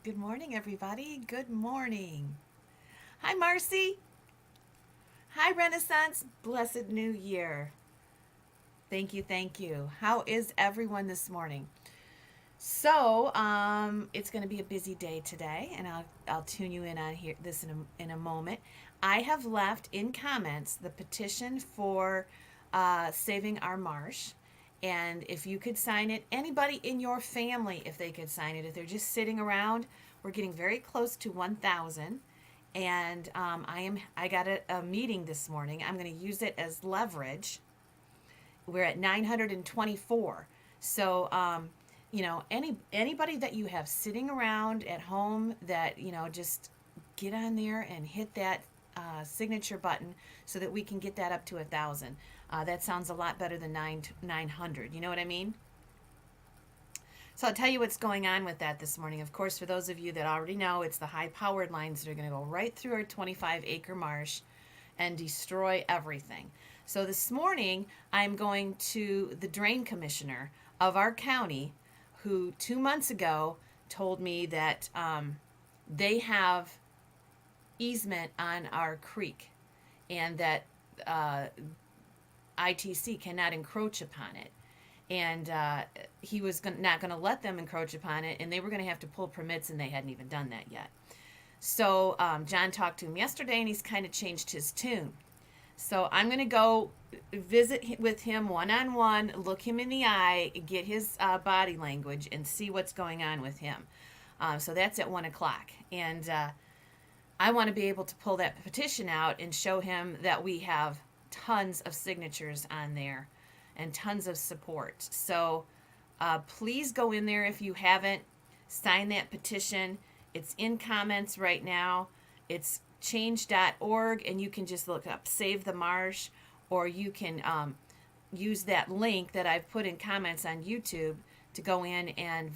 Good morning, everybody. Good morning. Hi, Marcy. Hi, Renaissance. Blessed New Year. Thank you, thank you. How is everyone this morning? It's going to be a busy day today, and I'll tune you in on here this in a moment. I have left in comments the petition for saving our marsh, and if you could sign it, anybody in your family, if they could sign it, if they're just sitting around, we're getting very close to 1,000. And I got a meeting this morning. I'm going to use it as leverage. We're at 924. Anybody that you have sitting around at home that just get on there and hit that signature button so that we can get that up to 1,000. That sounds a lot better than 900. You know what I mean? So I'll tell you what's going on with that this morning. Of course, for those of you that already know, it's the high-powered lines that are going to go right through our 25-acre marsh and destroy everything. So this morning, I'm going to the drain commissioner of our county, who 2 months ago told me that they have easement on our creek and that ITC cannot encroach upon it. And he was not going to let them encroach upon it, and they were going to have to pull permits, and they hadn't even done that yet. So John talked to him yesterday, and he's kind of changed his tune. So I'm going to go visit with him one-on-one, look him in the eye, get his body language, and see what's going on with him. So that's at 1 o'clock. And I want to be able to pull that petition out and show him that we have tons of signatures on there and tons of support. So please go in there if you haven't. Sign that petition. It's in comments right now. It's change.org, and you can just look up Save the Marsh, or you can use that link that I've put in comments on YouTube to go in and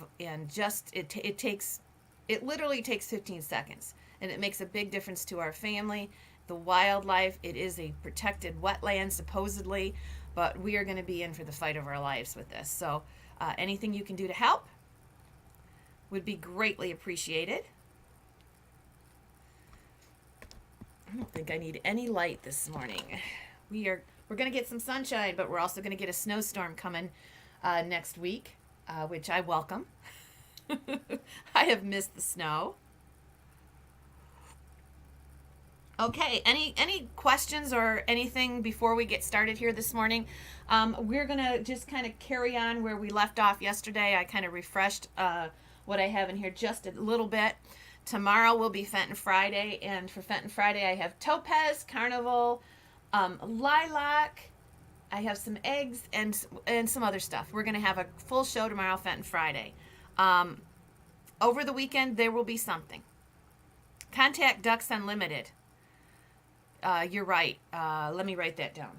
just it literally takes 15 seconds, and it makes a big difference to our family, the wildlife. It is a protected wetland supposedly, but we are going to be in for the fight of our lives with this. So anything you can do to help would be greatly appreciated. I don't think I need any light this morning. We're going to get some sunshine, but we're also going to get a snowstorm coming next week, which I welcome. I have missed the snow. Okay, any questions or anything before we get started here this morning? We're going to just kind of carry on where we left off yesterday. I kind of refreshed what I have in here just a little bit. Tomorrow will be Fenton Friday, and for Fenton Friday I have Topaz, Carnival, Lilac. I have some eggs and some other stuff. We're going to have a full show tomorrow, Fenton Friday. Over the weekend there will be something. Contact Ducks Unlimited. You're right. Let me write that down.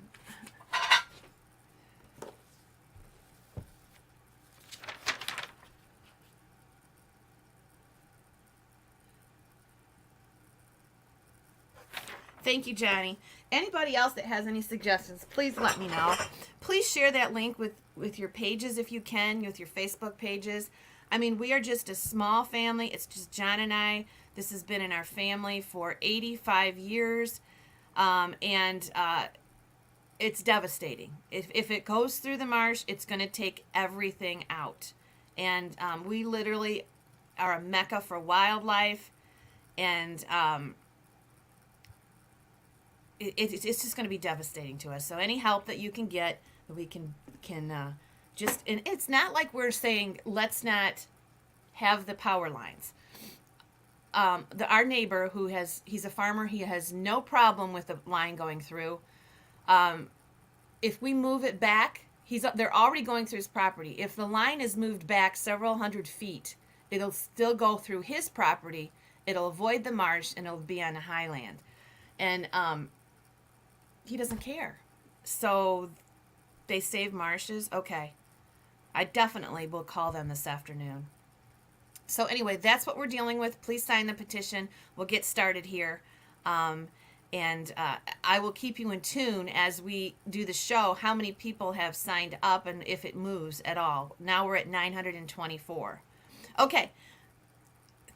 Thank you, Johnny. Anybody else that has any suggestions, please let me know. Please share that link with your pages if you can, with your Facebook pages. I mean, we are just a small family. It's just John and I. This has been in our family for 85 years. And it's devastating. If it goes through the marsh, it's going to take everything out. And we literally are a mecca for wildlife. And it's just going to be devastating to us. So any help that you can get, that we can just, and it's not like we're saying let's not have the power lines. Our neighbor he's a farmer, he has no problem with the line going through. If we move it back, they're already going through his property. If the line is moved back several hundred feet, it'll still go through his property. It'll avoid the marsh, and it'll be on the highland. And he doesn't care. So they save marshes. Okay. I definitely will call them this afternoon. So anyway, that's what we're dealing with. Please sign the petition. We'll get started here. And I will keep you in tune as we do the show, how many people have signed up and if it moves at all. Now we're at 924. Okay.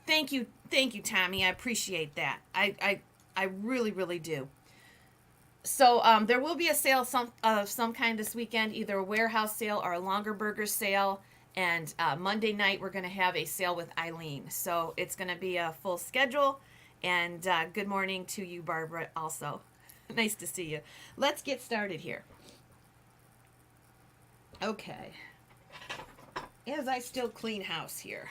thank you, Tommy. I appreciate that. I really, really do. So there will be a sale of some kind this weekend, either a warehouse sale or a longer burger sale. And Monday night we're going to have a sale with Eileen. So it's going to be a full schedule. And good morning to you, Barbara, also. Nice to see you. Let's get started here. Okay. As I still clean house here.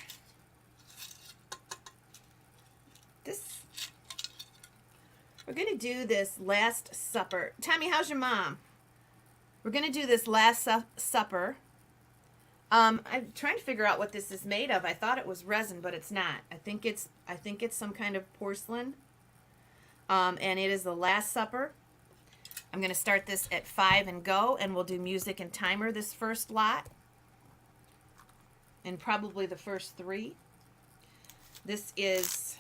We're going to do this Last Supper. Tommy, how's your mom? We're going to do this Last Supper. I'm trying to figure out what this is made of. I thought it was resin, but it's not. I think it's some kind of porcelain. And it is the Last Supper. I'm going to start this at 5 and go, and we'll do music and timer this first lot. And probably the first 3. This is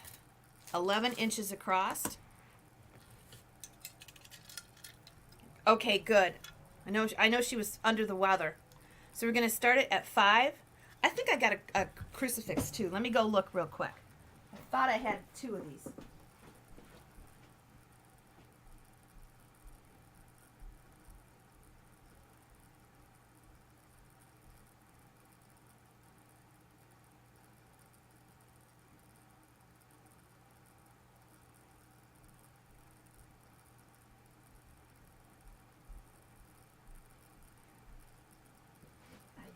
11 inches across. Okay, good. I know she was under the weather. So we're going to start it at 5. I think I got a crucifix too. Let me go look real quick. I thought I had 2 of these.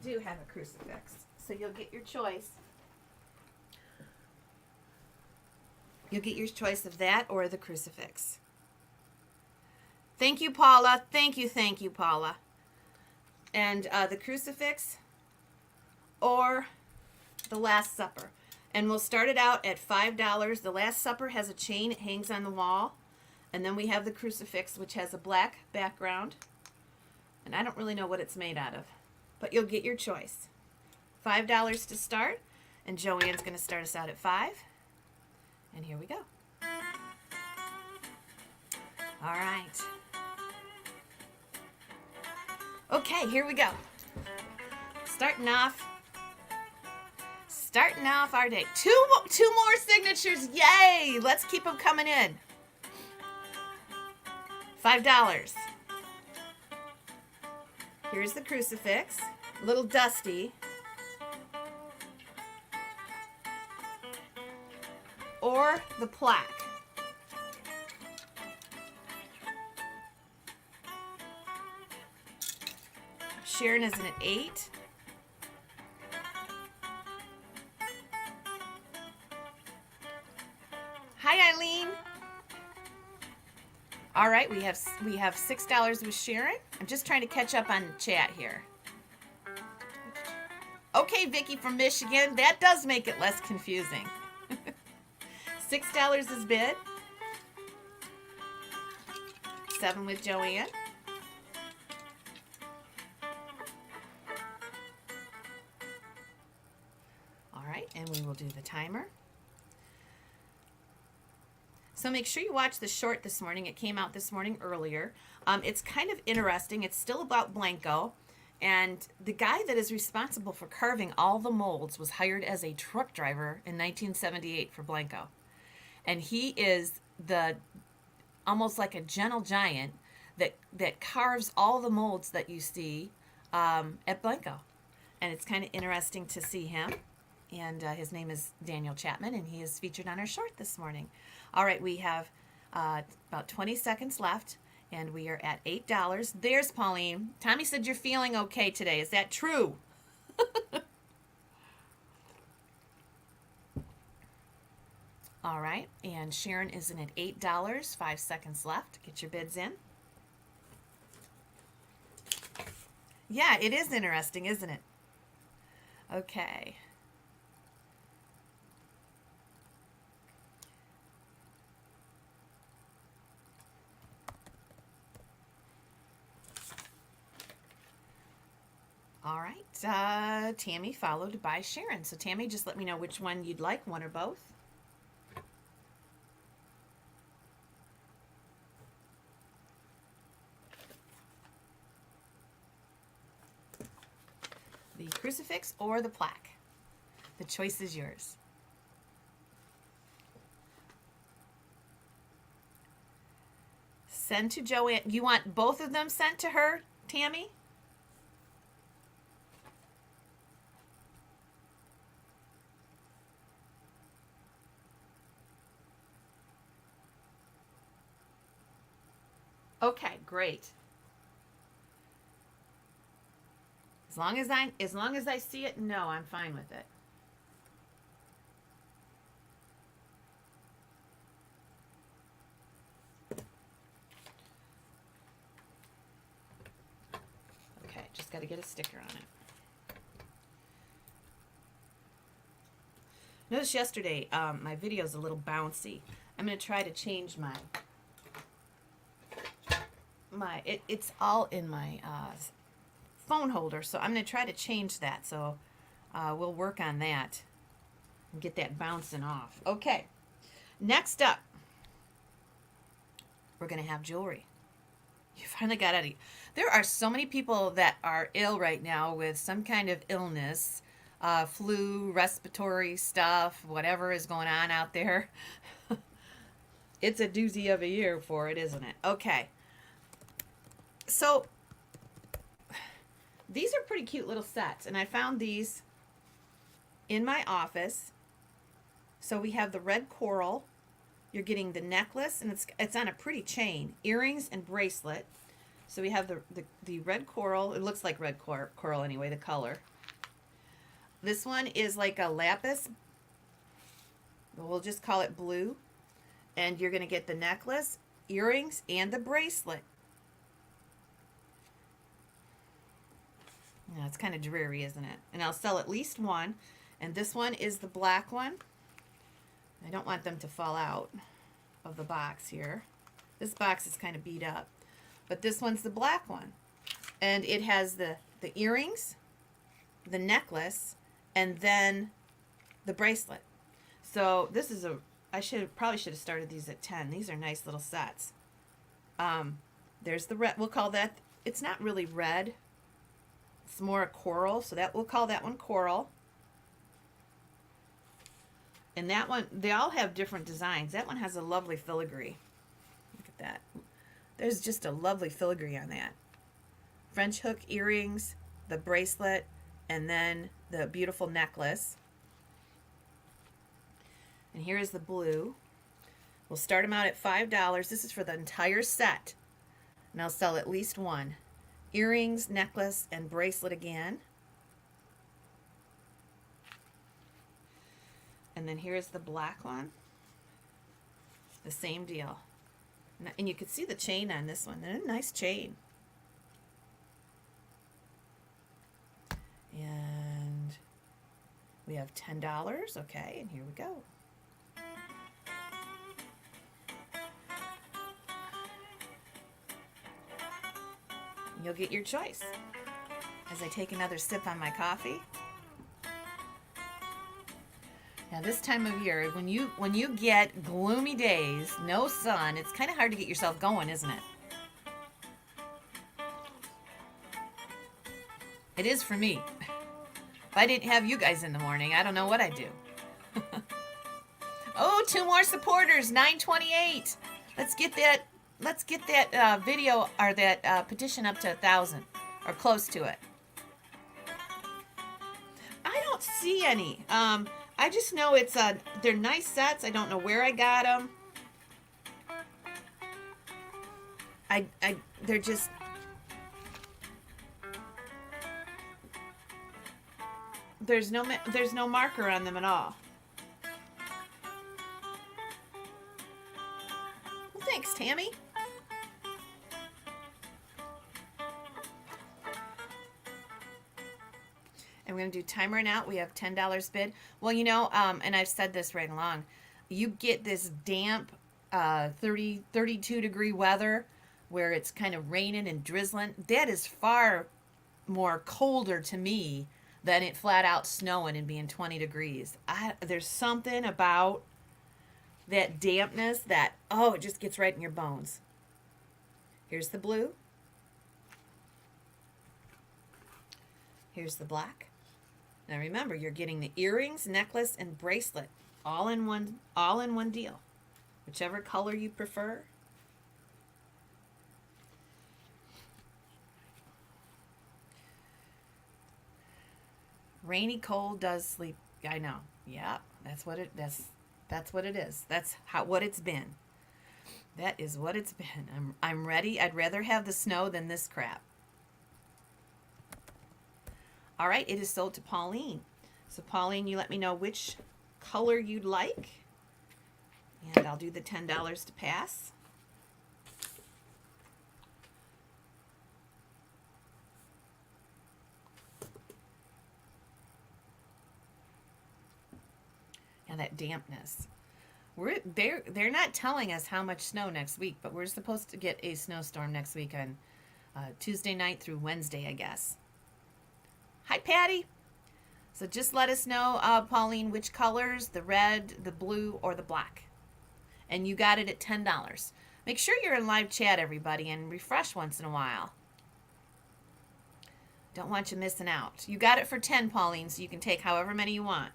Do have a crucifix, so you'll get your choice. You'll get your choice of that or the crucifix. Thank you, Paula. Thank you, Paula. And the crucifix or the Last Supper. And we'll start it out at $5. The Last Supper has a chain. It hangs on the wall. And then we have the crucifix, which has a black background. And I don't really know what it's made out of. But you'll get your choice. $5 to start. And Joanne's going to start us out at 5. And here we go. All right. Okay, here we go. Starting off our day. Two more signatures. Yay! Let's keep them coming in. $5. Here's the crucifix. A little dusty. Or the plaque. Sharon is an 8. Hi, Eileen. All right, we have $6 with Sharon. I'm just trying to catch up on the chat here. Okay, Vicky from Michigan, that does make it less confusing. $6 is bid. 7 with Joanne. All right, and we will do the timer. So make sure you watch the short this morning. It came out this morning earlier. It's kind of interesting. It's still about Blanco. And the guy that is responsible for carving all the molds was hired as a truck driver in 1978 for Blanco. And he is almost like a gentle giant that carves all the molds that you see at Blanco. And it's kind of interesting to see him. And his name is Daniel Chapman, and he is featured on our short this morning. All right, we have about 20 seconds left, and we are at $8. There's Pauline. Tommy said you're feeling okay today. Is that true? All right, and Sharon is in at $8. 5 seconds left. Get your bids in. Yeah, it is interesting, isn't it? Okay. All right, Tammy followed by Sharon. So Tammy, just let me know which one you'd like, one or both. The crucifix or the plaque. The choice is yours. send to Joanne. You want both of them sent to her, Tammy? Okay, great. As long as I see it, no, I'm fine with it. Okay, just got to get a sticker on it. Notice yesterday, my video's a little bouncy. I'm going to try to change it's all in my phone holder, so I'm going to try to change that. So we'll work on that and get that bouncing off. Okay, next up, we're going to have jewelry. You finally got out of. There are so many people that are ill right now with some kind of illness, flu, respiratory stuff, whatever is going on out there. It's a doozy of a year for it, isn't it? Okay. So these are pretty cute little sets, and I found these in my office. So we have the red coral. You're getting the necklace, and it's on a pretty chain, earrings and bracelet. So we have the red coral. It looks like red coral anyway, the color. This one is like a lapis. We'll just call it blue. And you're going to get the necklace, earrings, and the bracelet. Now, it's kind of dreary, isn't it? And I'll sell at least one. And this one is the black one. I don't want them to fall out of the box here. This box is kind of beat up. But this one's the black one. And it has the earrings, the necklace, and then the bracelet. So this is probably should have started these at 10. These are nice little sets. There's the red. We'll call that, it's not really red. It's more a coral. So we'll call that one coral. And that one, they all have different designs. That one has a lovely filigree. Look at that. There's just a lovely filigree on that. French hook earrings, the bracelet, and then the beautiful necklace. And here is the blue. We'll start them out at $5. This is for the entire set. And I'll sell at least one. Earrings, necklace, and bracelet again. And then here's the black one. The same deal. And you can see the chain on this one. They're a nice chain. And we have $10. Okay, and here we go. You'll get your choice. As I take another sip on my coffee. Now this time of year, when you get gloomy days, no sun, it's kind of hard to get yourself going, isn't it? It is for me. If I didn't have you guys in the morning, I don't know what I'd do. Oh, 2 more supporters, 928. Let's get that video or that petition up to 1,000 or close to it. I don't see any. I just know they're nice sets. I don't know where I got them. They're just. There's no marker on them at all. Well, thanks, Tammy. And we're going to do timer and out. We have $10 bid. Well, and I've said this right along. You get this damp 32 degree weather where it's kind of raining and drizzling. That is far more colder to me than it flat out snowing and being 20 degrees. There's something about that dampness that, it just gets right in your bones. Here's the blue. Here's the black. Now remember, you're getting the earrings, necklace, and bracelet all in one deal. Whichever color you prefer. Rainy, cold does sleep. I know. Yeah, that's what it is. That's what it's been. That is what it's been. I'm ready. I'd rather have the snow than this crap. All right, it is sold to Pauline. So Pauline, you let me know which color you'd like, and I'll do the $10 to pass. And that dampness. They're not telling us how much snow next week, but we're supposed to get a snowstorm next week on Tuesday night through Wednesday, I guess. Hi, Patty. So just let us know, Pauline, which colors, the red, the blue, or the black. And you got it at $10. Make sure you're in live chat, everybody, and refresh once in a while. Don't want you missing out. You got it for 10, Pauline, so you can take however many you want.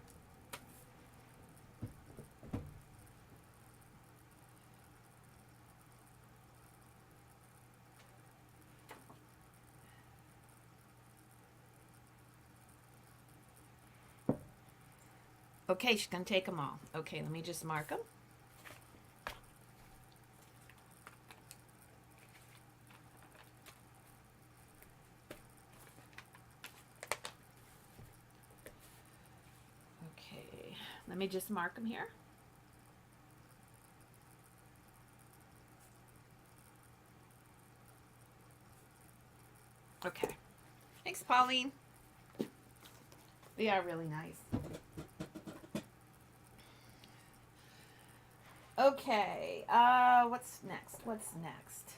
Okay, she's going to take them all. Okay, let me just mark them. Okay, let me just mark them here. Okay. Thanks, Pauline. They are really nice. Okay, what's next? What's next?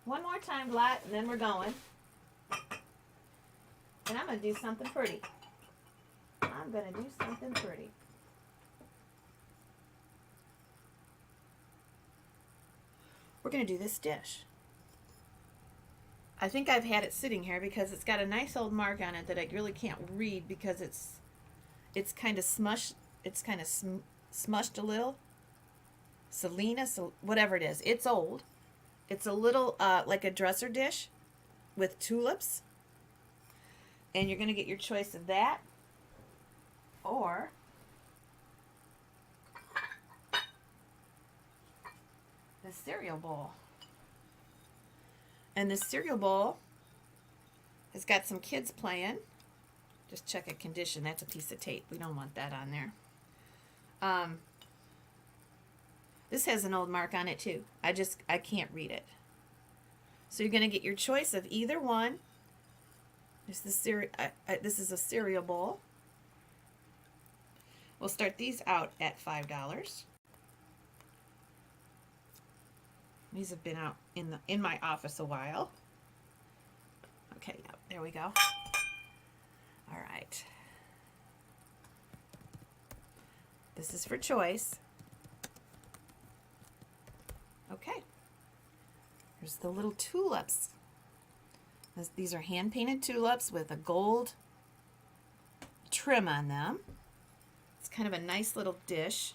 One more time, Blatt, and then we're going. And I'm going to do something pretty. I'm going to do something pretty. We're going to do this dish. I think I've had it sitting here because it's got a nice old mark on it that I really can't read because it's kind of smushed. It's kind of smushed a little. Selena, whatever it is. It's old. It's a little like a dresser dish with tulips. And you're going to get your choice of that or the cereal bowl. And the cereal bowl has got some kids playing. Just check a condition. That's a piece of tape. We don't want that on there. This has an old mark on it too. I can't read it. So you're going to get your choice of either one. This is a cereal bowl. We'll start these out at $5. These have been out in my office a while. Okay, yep, there we go. All right. This is for choice. Okay. Here's the little tulips. These are hand-painted tulips with a gold trim on them. It's kind of a nice little dish.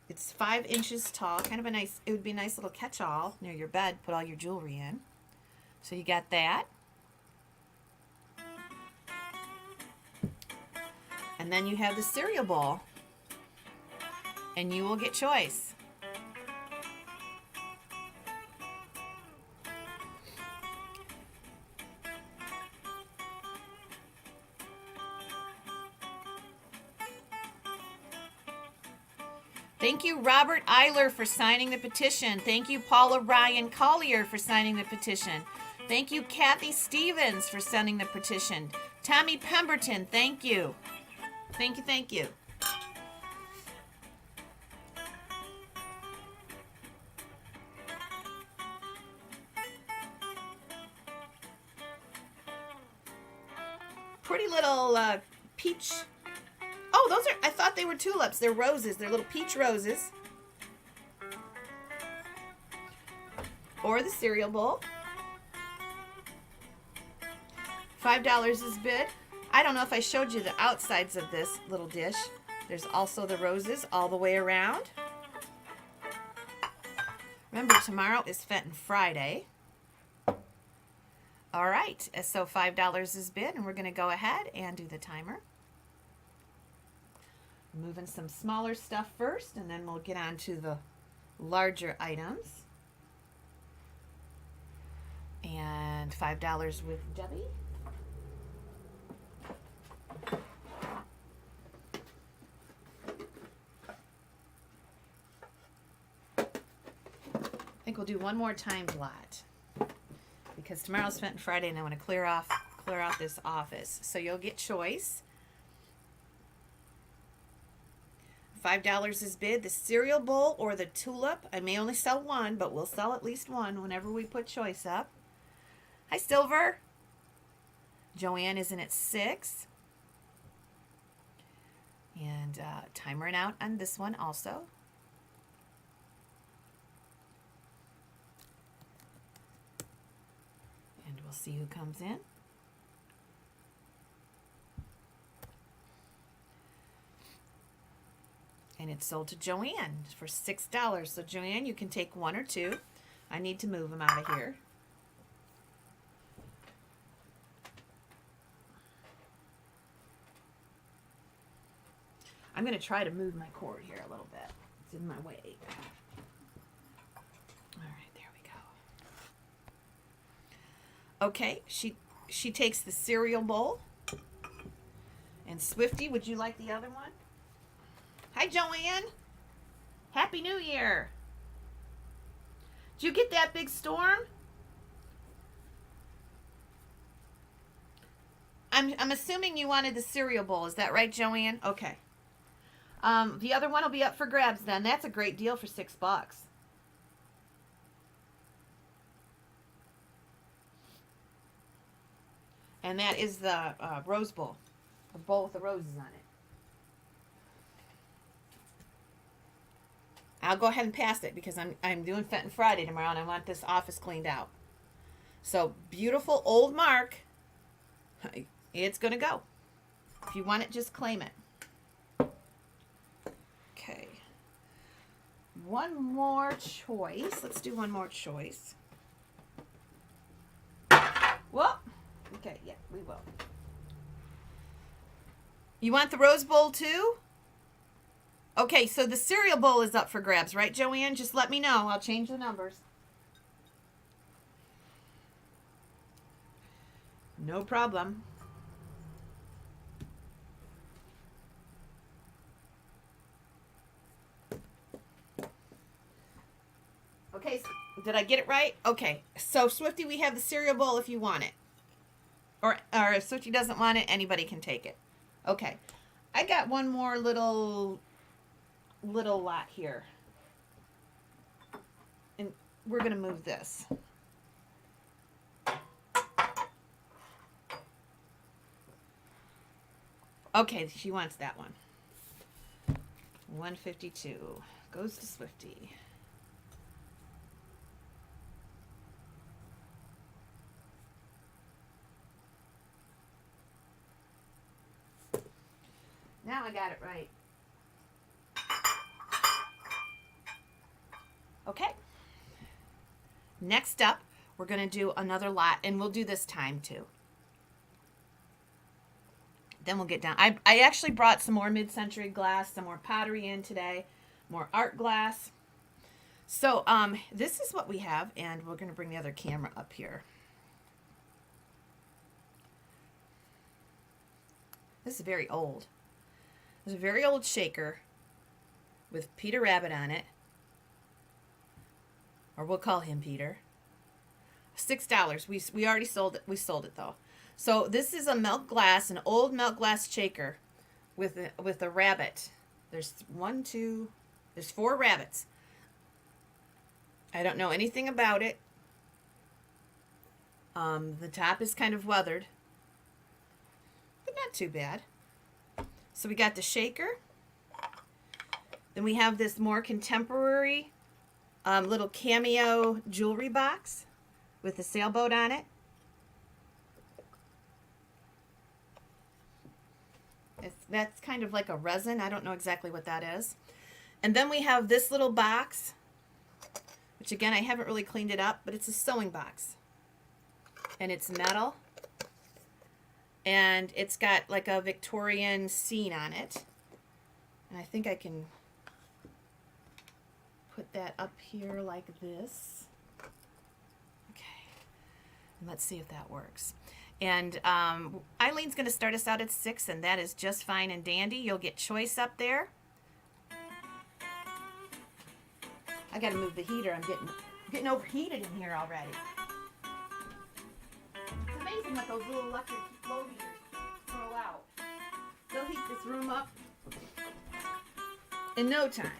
It's 5 inches tall. Kind of a nice, it would be a nice little catch-all near your bed. Put all your jewelry in. So you got that. And then you have the cereal bowl. And you will get choice. Thank you, Robert Eiler, for signing the petition. Thank you, Paula Ryan Collier, for signing the petition. Thank you, Kathy Stevens, for sending the petition. Tommy Pemberton, thank you. Thank you, thank you. Pretty little peach. Oh, those are, I thought they were tulips. They're roses. They're little peach roses. Or the cereal bowl. $5 is bid. I don't know if I showed you the outsides of this little dish. There's also the roses all the way around. Remember, tomorrow is Fenton Friday. All right, so $5 is bid, and we're going to go ahead and do the timer. Moving some smaller stuff first, and then we'll get on to the larger items. And $5 with Debbie. I think we'll do one more timed lot because tomorrow's Fenton Friday, and I want to clear out this office. So you'll get choice. $5 is bid. The cereal bowl or the tulip. I may only sell one, but we'll sell at least one whenever we put choice up. Hi, Silver. Joanne is in at 6. And timering out on this one also. And we'll see who comes in. And it's sold to Joanne for $6. So Joanne, you can take one or two. I need to move them out of here. I'm going to try to move my cord here a little bit. It's in my way. All right, there we go. Okay, she takes the cereal bowl. And Swifty, would you like the other one? Hi, Joanne. Happy New Year. Did you get that big storm? I'm assuming you wanted the cereal bowl. Is that right, Joanne? Okay. The other one will be up for grabs then. That's a great deal for $6. And that is the rose bowl. A bowl with the roses on it. I'll go ahead and pass it because I'm doing Fenton Friday tomorrow and I want this office cleaned out. So, beautiful old mark. It's going to go. If you want it, just claim it. Okay. One more choice. Let's do one more choice. Well, okay, yeah, we will. You want the rose bowl too? Okay, so the cereal bowl is up for grabs, right, Joanne? Just let me know. I'll change the numbers. No problem. Okay, so did I get it right? Okay, so Swifty, we have the cereal bowl if you want it. Or if Swifty doesn't want it, anybody can take it. Okay, I got one more little lot here. And we're going to move this. Okay, she wants that one. 152 goes to Swifty. Now I got it right. Okay. Next up, we're going to do another lot, and we'll do this time too. Then we'll get down. I actually brought some more mid-century glass, some more pottery in today, more art glass. So this is what we have, and we're going to bring the other camera up here. This is very old. There's a very old shaker with Peter Rabbit on it. Or we'll call him Peter. $6. We already sold it. We sold it though. So this is a milk glass, an old milk glass shaker with a rabbit. There's there's 4 rabbits. I don't know anything about it. The top is kind of weathered, but not too bad. So we got the shaker. Then we have this more contemporary little cameo jewelry box with a sailboat on it. That's kind of like a resin. I don't know exactly what that is. And then we have this little box, which again, I haven't really cleaned it up, but it's a sewing box. and it's metal. And it's got like a Victorian scene on it. And I think I can put that up here like this. Okay. And let's see if that works. And Eileen's going to start us out at 6, and that is just fine and dandy. You'll get choice up there. I got to move the heater. I'm getting overheated in here already. It's amazing what those little electric blow heaters throw out. They'll heat this room up in no time.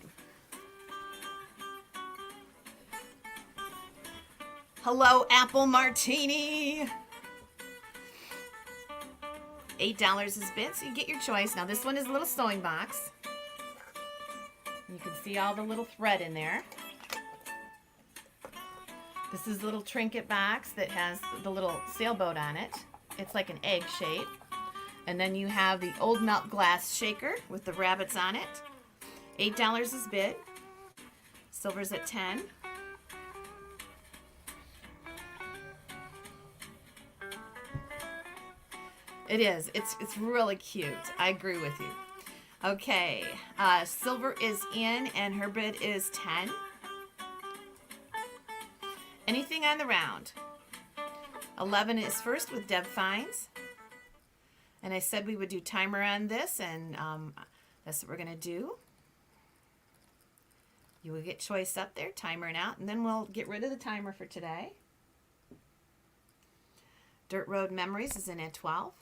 Hello, apple martini. $8 is bid, so you get your choice. Now this one is a little sewing box. You can see all the little thread in there. This is a little trinket box that has the little sailboat on it. It's like an egg shape. And then you have the old melt glass shaker with the rabbits on it. $8 is bid. Silver's at 10. It is. It's really cute. I agree with you. Okay. Silver is in, and her bid is 10. Anything on the round? 11 is first with Deb Fines. And I said we would do timer on this, and that's what we're going to do. You will get choice up there, timer and out, and then we'll get rid of the timer for today. Dirt Road Memories is in at 12.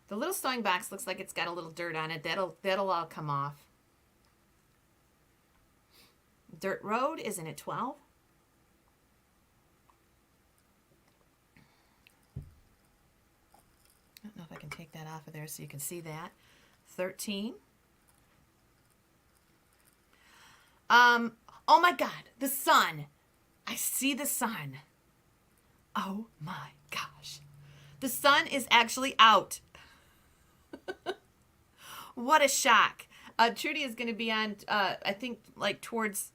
The little sewing box looks like it's got a little dirt on it. That'll all come off. Dirt Road is in at 12. I don't know if I can take that off of there so you can see that. 13. Oh my God, the sun. I see the sun. Oh my gosh. The sun is actually out. What a shock. Trudy is going to be on, I think, like towards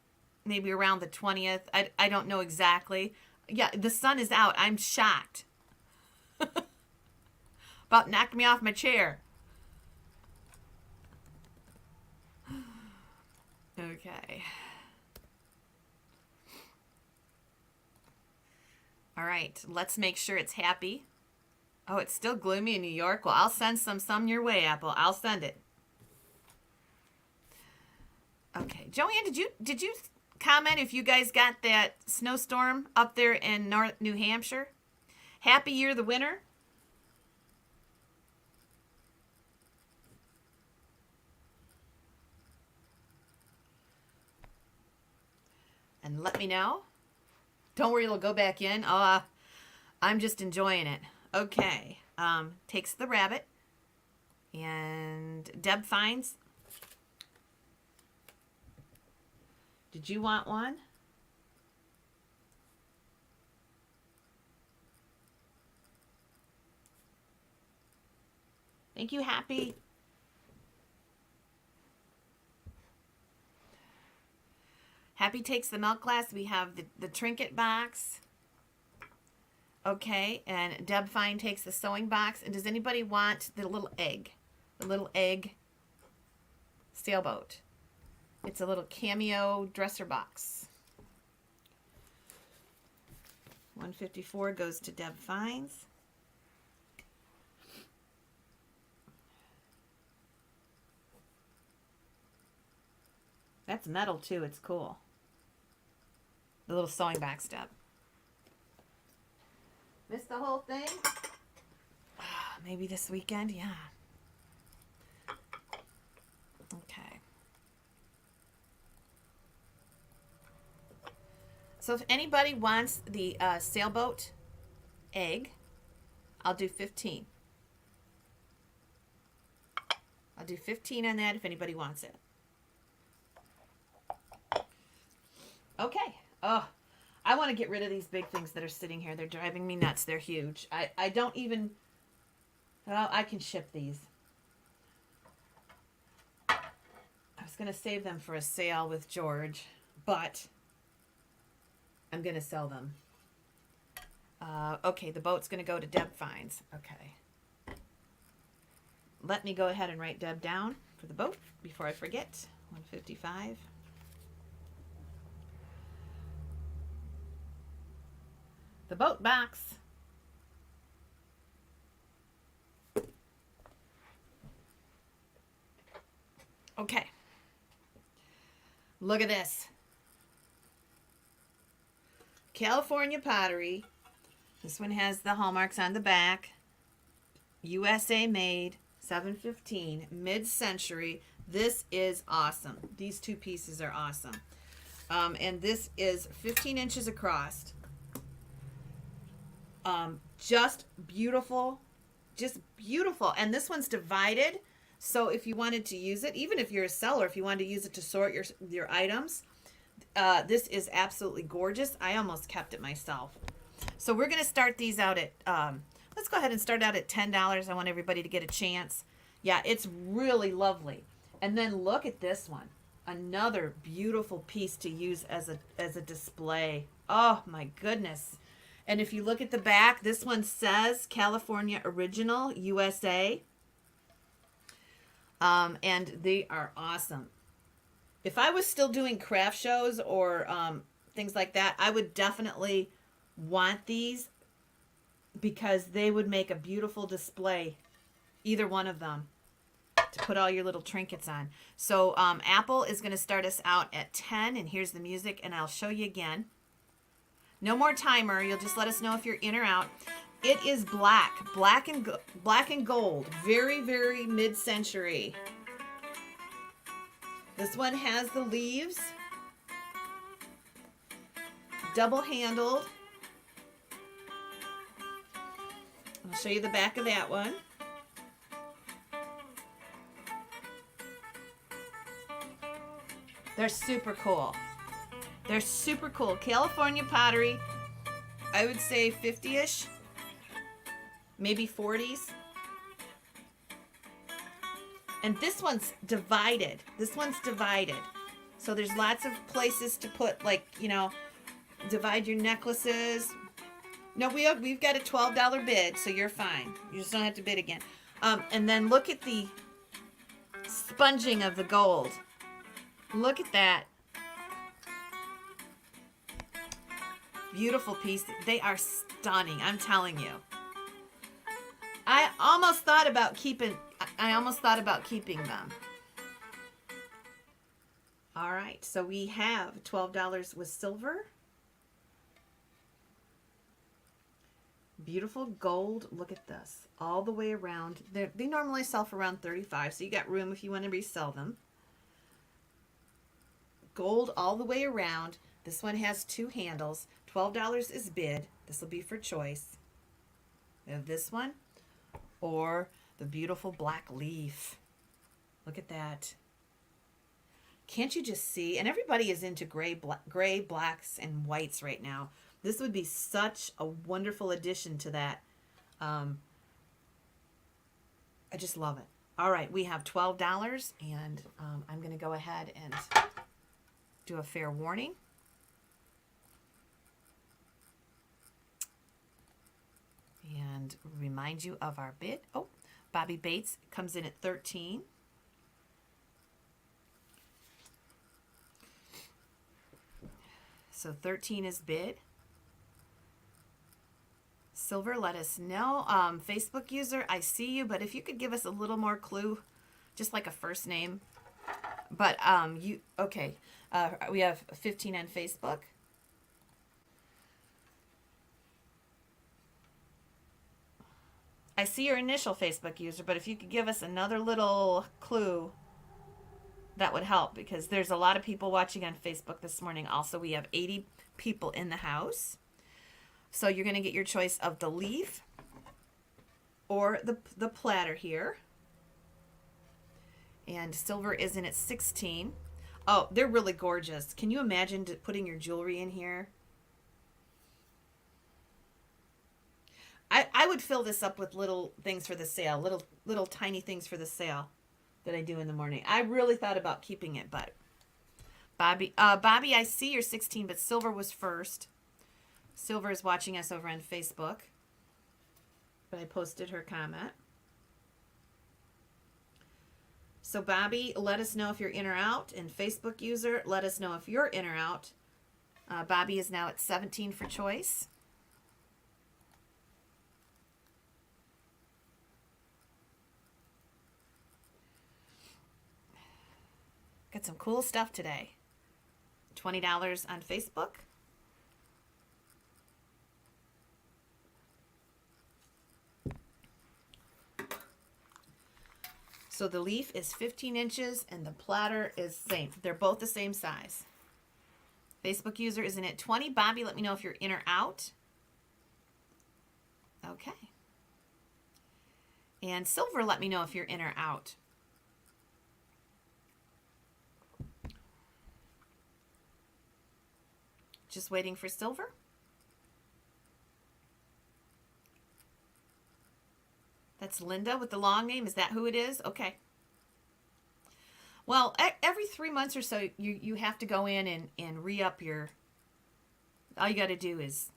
maybe around the 20th. I don't know exactly. Yeah, the sun is out. I'm shocked. About knocked me off my chair. Okay. All right, let's make sure it's happy. Oh, it's still gloomy in New York. Well, I'll send some your way, Apple. I'll send it. Okay, Joanne, did you comment if you guys got that snowstorm up there in North New Hampshire? Happy Year the winner. And let me know. Don't worry, it'll go back in. I'm just enjoying it. Okay. Takes the rabbit. And Deb finds. Did you want one? Thank you, Happy. Happy takes the milk glass. We have the trinket box. Okay, and Deb Fine takes the sewing box. And does anybody want the little egg? The little egg sailboat. It's a little cameo dresser box. $154 goes to Deb Fines. That's metal too. It's cool. The little sewing box step. Missed the whole thing? Maybe this weekend? Yeah. Okay. So if anybody wants the sailboat egg, I'll do 15. I'll do 15 on that if anybody wants it. Okay. Oh, I want to get rid of these big things that are sitting here. They're driving me nuts. They're huge. I don't even... Well, I can ship these. I was going to save them for a sale with George, but I'm going to sell them. Okay, the boat's going to go to Deb Fines. Okay. Let me go ahead and write Deb down for the boat before I forget. 155. The boat box. Okay. Look at this. California pottery. This one has the hallmarks on the back. USA made, 715, mid-century. This is awesome. These two pieces are awesome. And this is 15 inches across. Just beautiful. Just beautiful. And this one's divided. So if you wanted to use it, even if you're a seller, if you wanted to use it to sort your items, this is absolutely gorgeous. I almost kept it myself. So we're going to start these out at, let's go ahead and start out at $10. I want everybody to get a chance. Yeah, it's really lovely. And then look at this one. Another beautiful piece to use as a display. Oh my goodness. And if you look at the back, this one says California Original USA. And they are awesome. If I was still doing craft shows or things like that, I would definitely want these because they would make a beautiful display, either one of them, to put all your little trinkets on. So Apple is going to start us out at 10, and here's the music, and I'll show you again. No more timer. You'll just let us know if you're in or out. It is black and gold, very, very mid-century. This one has the leaves, double-handled. I'll show you the back of that one. They're super cool. They're super cool. California pottery, I would say 50-ish, maybe 40s. And this one's divided. This one's divided. So there's lots of places to put, like, you know, divide your necklaces. No, we've got a $12 bid, so you're fine. You just don't have to bid again. And then look at the sponging of the gold. Look at that. Beautiful piece. They are stunning, I'm telling you. I almost thought about keeping them. All right, so we have $12 with silver. Beautiful gold. Look at this. All the way around. They normally sell for around $35, so you got room if you want to resell them. Gold all the way around. This one has two handles. $12 is bid. This will be for choice. We have this one or the beautiful black leaf. Look at that. Can't you just see? And everybody is into gray, blacks, and whites right now. This would be such a wonderful addition to that. I just love it. All right, we have $12, and I'm going to go ahead and do a fair warning. And remind you of our bid. Oh, Bobby Bates comes in at 13. So 13 is bid. Silver, let us know. Facebook user, I see you, but if you could give us a little more clue, just like a first name. But okay. We have 15 on Facebook. I see your initial Facebook user, but if you could give us another little clue, that would help, because there's a lot of people watching on Facebook this morning. Also, we have 80 people in the house. So you're going to get your choice of the leaf or the platter here. And silver is in at 16. Oh, they're really gorgeous. Can you imagine putting your jewelry in here? I would fill this up with little things for the sale, little tiny things for the sale that I do in the morning. I really thought about keeping it, but Bobby, I see you're 16, but silver was first. Silver is watching us over on Facebook, but I posted her comment. So Bobby, let us know if you're in or out. And Facebook user, let us know if you're in or out. Bobby is now at 17 for choice. Got some cool stuff today. $20 on Facebook. So the leaf is 15 inches and the platter is same. They're both the same size. Facebook user is in at 20. Bobby, let me know if you're in or out. Okay. And Silver, let me know if you're in or out. Just waiting for Silver. That's Linda with the long name. Is that who it is? Okay. Well, every 3 months or so, you have to go in and re-up your... All you got to do is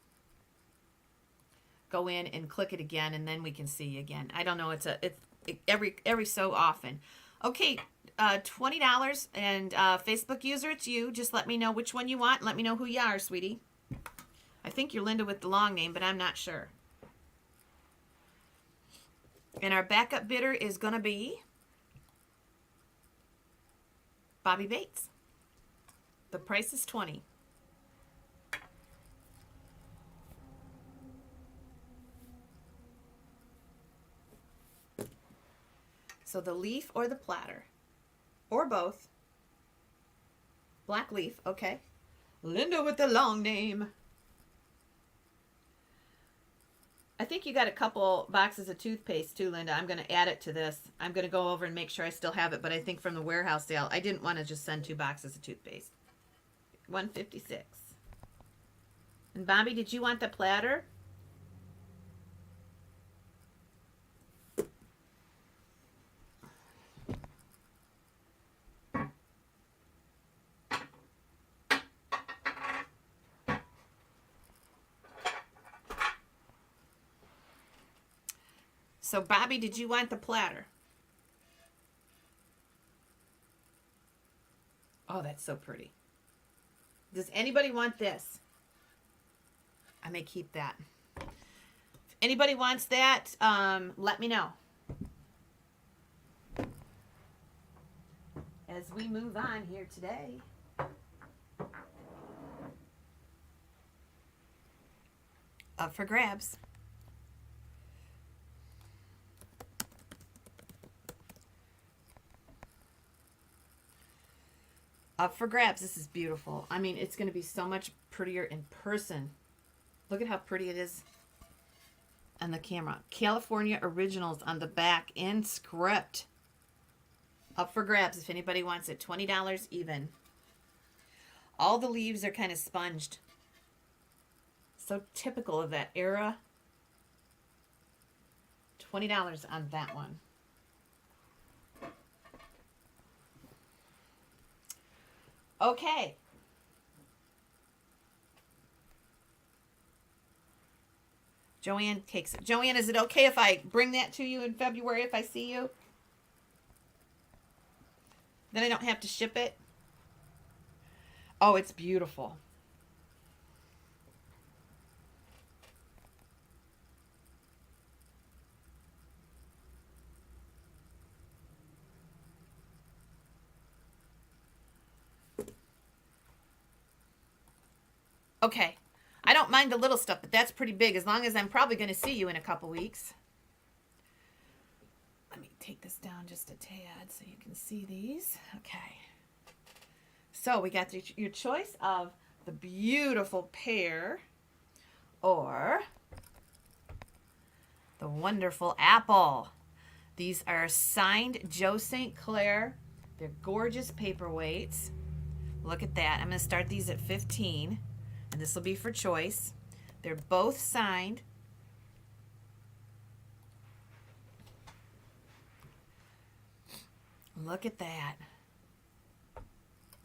go in and click it again, and then we can see again. I don't know. It's every so often. Okay, $20, and Facebook user, it's you. Just let me know which one you want. Let me know who you are, sweetie. I think you're Linda with the long name, but I'm not sure. And our backup bidder is going to be Bobby Bates. The price is $20. So the leaf or the platter, or both. Black leaf, okay. Linda with the long name. I think you got a couple boxes of toothpaste too, Linda. I'm going to add it to this. I'm going to go over and make sure I still have it, but I think from the warehouse sale, I didn't want to just send 2 boxes of toothpaste. $156. And Bobby, did you want the platter? So, Bobby, did you want the platter? Oh, that's so pretty. Does anybody want this? I may keep that. If anybody wants that, let me know. As we move on here today. Up for grabs. Up for grabs. This is beautiful. I mean, it's going to be so much prettier in person. Look at how pretty it is on the camera. California Originals on the back in script. Up for grabs if anybody wants it. $20 even. All the leaves are kind of sponged. So typical of that era. $20 on that one. Okay. Joanne takes it. Joanne, is it okay if I bring that to you in February if I see you? Then I don't have to ship it? Oh, it's beautiful. Okay. I don't mind the little stuff, but that's pretty big, as long as I'm probably going to see you in a couple weeks. Let me take this down just a tad so you can see these. Okay. So we got your choice of the beautiful pear or the wonderful apple. These are signed Joe St. Clair. They're gorgeous paperweights. Look at that. I'm going to start these at 15. And this will be for choice. They're both signed. Look at that.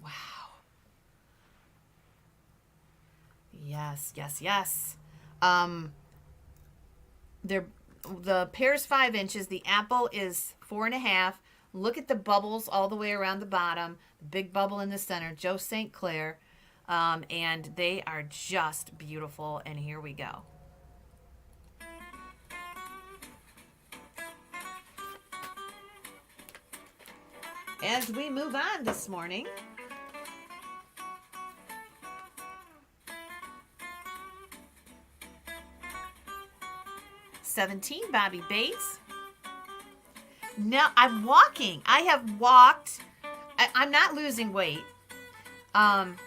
Wow. Yes, yes, yes. Um, they're the pear's 5 inches. The apple is 4.5. Look at the bubbles all the way around the bottom. The big bubble in the center. Joe St. Clair, and they are just beautiful. And here we go. As we move on this morning, 17, Bobby Bates. Now I'm walking. I have walked. I'm not losing weight. Um,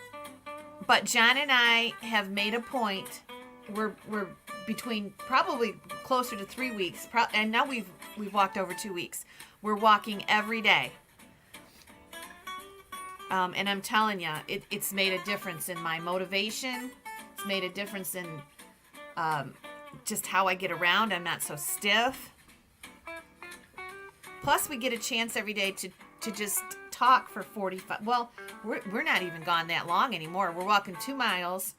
but John and I have made a point. We're between probably closer to 3 weeks, and now we've walked over 2 weeks. We're walking every day. And I'm telling you, it's made a difference in my motivation. It's made a difference in just how I get around. I'm not so stiff. Plus, we get a chance every day to just talk for 45. Well, we're not even gone that long anymore. We're walking 2 miles.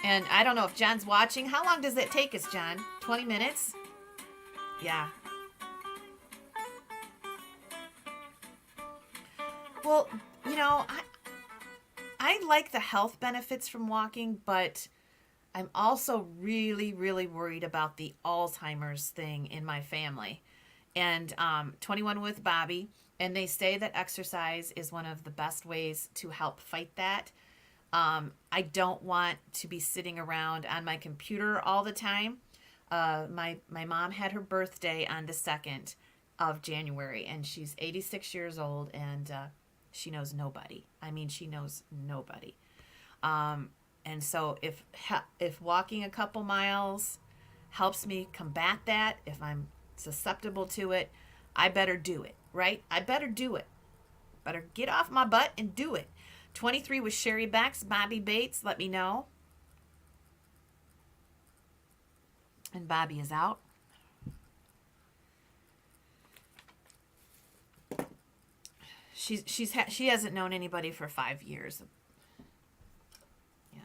And I don't know if John's watching. How long does that take us, John? 20 minutes? Yeah. Well, I like the health benefits from walking, but I'm also really, really worried about the Alzheimer's thing in my family. And 21 with Bobby, and they say that exercise is one of the best ways to help fight that. I don't want to be sitting around on my computer all the time. My mom had her birthday on the 2nd of January, and she's 86 years old, and she knows nobody. I mean, she knows nobody. And so if walking a couple miles helps me combat that, if I'm susceptible to it, I better do it, right? I better do it. Better get off my butt and do it. 23 with Sherry Becks, Bobby Bates, let me know. And Bobby is out. She hasn't known anybody for 5 years. Yeah.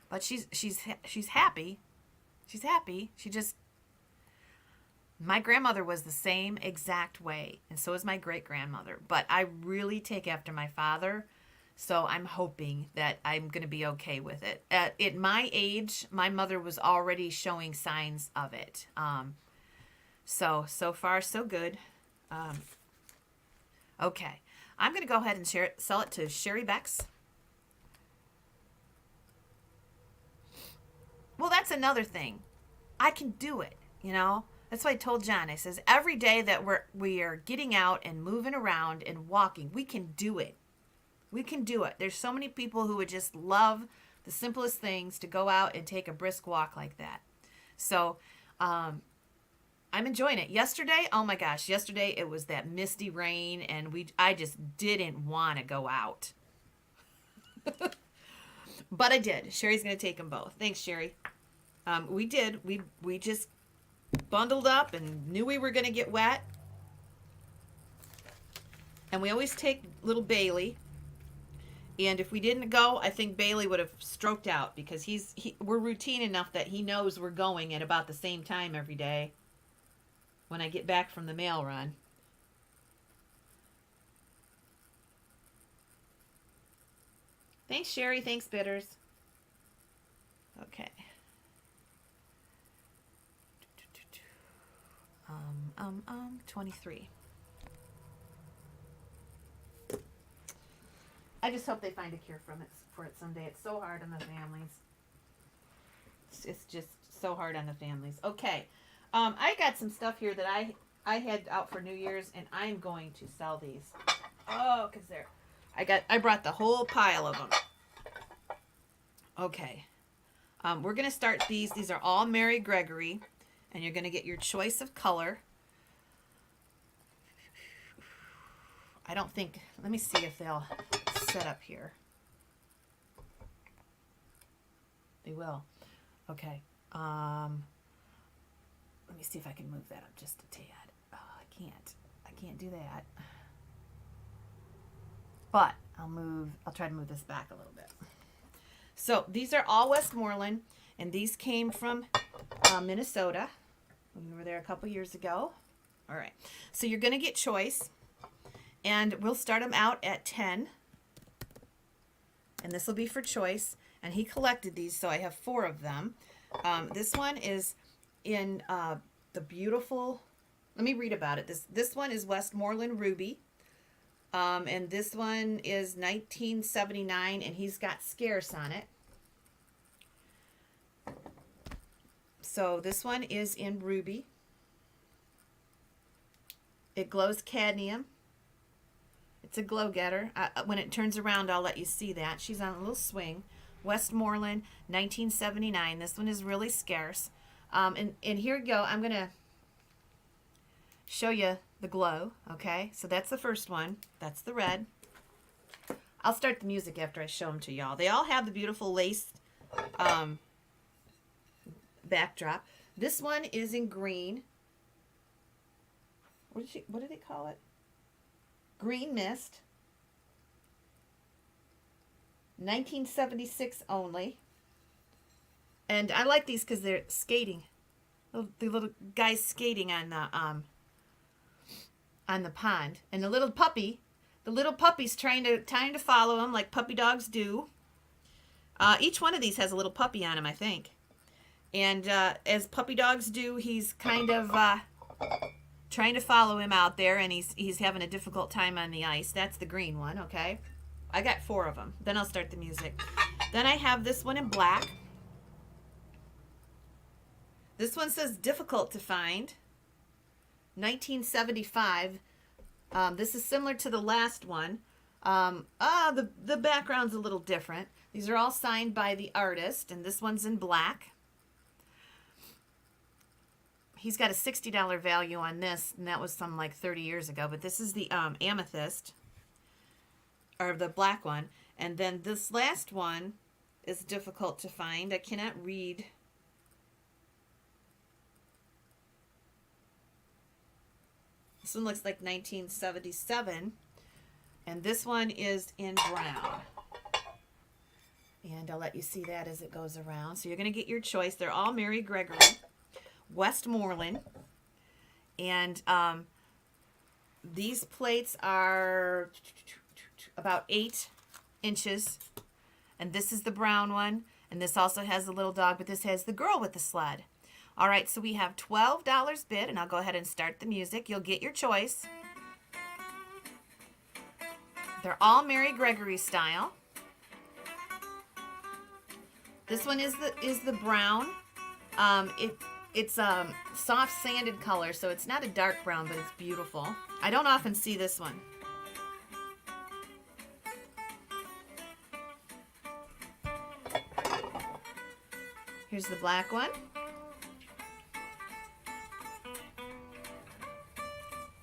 But she's happy. She's happy. My grandmother was the same exact way, and so is my great-grandmother. But I really take after my father, so I'm hoping that I'm going to be okay with it. At my age, my mother was already showing signs of it. So far, so good. Okay. I'm going to go ahead and sell it to Sherry Becks. Well, that's another thing. I can do it, That's why I told John. I says every day that we are getting out and moving around and walking, we can do it. We can do it. There's so many people who would just love the simplest things to go out and take a brisk walk like that. So, I'm enjoying it. Yesterday, oh my gosh, yesterday it was that misty rain, and I just didn't want to go out. But I did. Sherry's going to take them both. Thanks, Sherry. We did. We just bundled up and knew we were going to get wet. And we always take little Bailey. And if we didn't go, I think Bailey would have stroked out, because we're routine enough that he knows we're going at about the same time every day when I get back from the mail run. Thanks, Sherry. Thanks, Bitters. Okay. 23. I just hope they find a cure for it someday. It's so hard on the families. It's just so hard on the families. Okay. I got some stuff here that I had out for New Year's, and I'm going to sell these. Oh, because I brought the whole pile of them. Okay. We're going to start these. These are all Mary Gregory, and you're going to get your choice of color. I don't think, let me see if they'll set up here. They will. Okay. Let me see if I can move that up just a tad. Oh, I can't do that. But I'll try to move this back a little bit. So these are all Westmoreland, and these came from Minnesota. We were there a couple years ago. All right. So you're going to get choice, and we'll start them out at 10. And this will be for choice. And he collected these, so I have 4 of them. This one is in the beautiful, let me read about it. This one is Westmoreland Ruby. And this one is 1979, and he's got scarce on it. So this one is in Ruby. It glows cadmium. It's a glow getter. When it turns around, I'll let you see that. She's on a little swing. Westmoreland, 1979. This one is really scarce. And here we go. I'm going to show you the glow. Okay, so that's the first one. That's the red. I'll start the music after I show them to y'all. They all have the beautiful lace backdrop. This one is in green. What did they call it? Green Mist. 1976 only. And I like these because they're skating. The little guys skating on the pond. And the little puppy's trying to follow him like puppy dogs do. Each one of these has a little puppy on him, I think. And as puppy dogs do, he's kind of trying to follow him out there, and he's having a difficult time on the ice. That's the green one, okay? I got 4 of them. Then I'll start the music. Then I have this one in black. This one says difficult to find. 1975. This is similar to the last one. The background's a little different. These are all signed by the artist, and this one's in black. He's got a $60 value on this, and that was some like 30 years ago. But this is the amethyst, or the black one. And then this last one is difficult to find. I cannot read. This one looks like 1977. And this one is in brown. And I'll let you see that as it goes around. So you're going to get your choice. They're all Mary Gregory. Westmoreland, and these plates are about 8 inches, and this is the brown one, and this also has the little dog, but this has the girl with the sled. All right, so we have $12 bid, and I'll go ahead and start the music. You'll get your choice. They're all Mary Gregory style. This one is the brown. It's soft sanded color, so it's not a dark brown, but it's beautiful. I don't often see this one. Here's the black one.